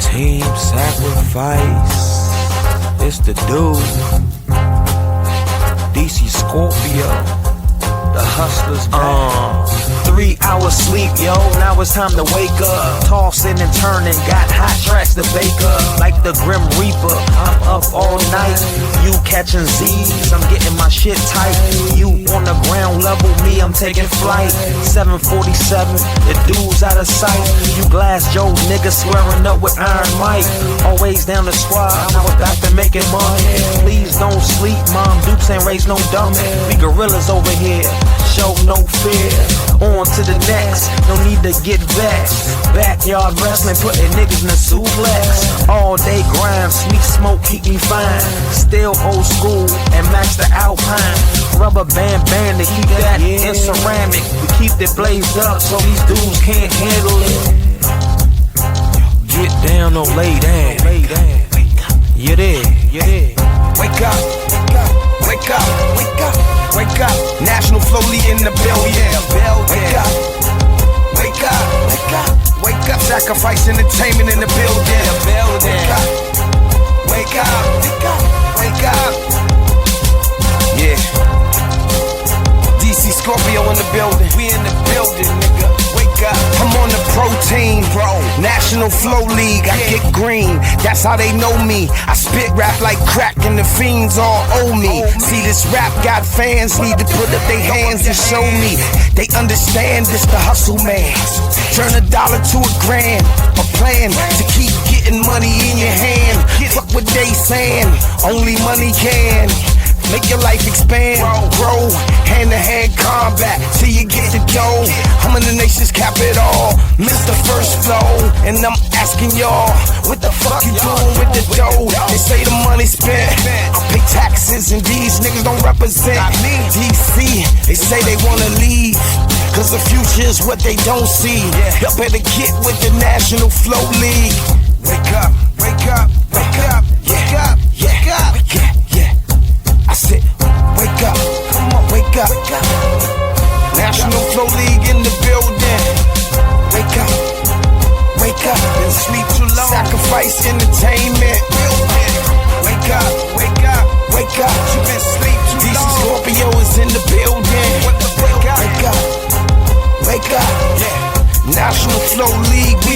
Speaker 1: Team sacrifice. It's the dude. DC Scorpio. The hustlers back. 3 hours sleep, yo. Now it's time to wake up. Tossing and turning, got hot tracks to bake up. Like the Grim Reaper, I'm up all night. You catching Z's, I'm getting my shit tight. You on the ground level, me, I'm taking flight. 747, the dude's out of sight. You Glass Joe niggas swearing up with Iron Mike. Always down the squad, now we're back to making money. Please don't sleep, Mom Dukes ain't raised no dummy. We gorillas over here, show no fear. On to the next, no need to get vexed. Backyard wrestling, putting niggas in a suplex. All day grind, sweet smoke keep me fine. Still old school and match the Alpine. Rubber band to keep that in ceramic. We keep the blazed up so these dudes can't handle it. Get down or lay down. You there.
Speaker 11: Wake up. Wake up. Wake up. Wake up. National Flow League in the building. Wake up. Wake up. Wake up. Wake up. Sacrifice entertainment in the building. Wake up. Wake up. Wake up. Wake up. Yeah. DC Scorpio in the building. We in the building, nigga. Wake up. I'm on the protein, bro. National Flow League. I get green. That's how they know me. I spit rap like crack and the fiends all owe me. See, this rap got fans. Need to put up their hands and show me. They understand this the hustle, man. Turn $1 to $1,000. A plan to keep getting money in your hand. Fuck what they saying. Only money can make your life expand, grow, hand-to-hand combat till you get the dough. I'm in the nation's capital, Mr. First Flow, and I'm asking y'all, what the fuck you doing with the dough? They say the money spent, I pay taxes and these niggas don't represent DC. They say they wanna leave, cause the future is what they don't see. Y'all better get with the National Flow League. Wake up, wake up, wake up, wake up, wake up, yeah. up. National Flow League in the building. Wake up. Wake up. Been sleep too long. Sacrifice entertainment. Wake up. Wake up. Wake up. You been sleep too long. DC Scorpio is in the building. Wake up. Wake up. Wake up. Yeah. National Flow League.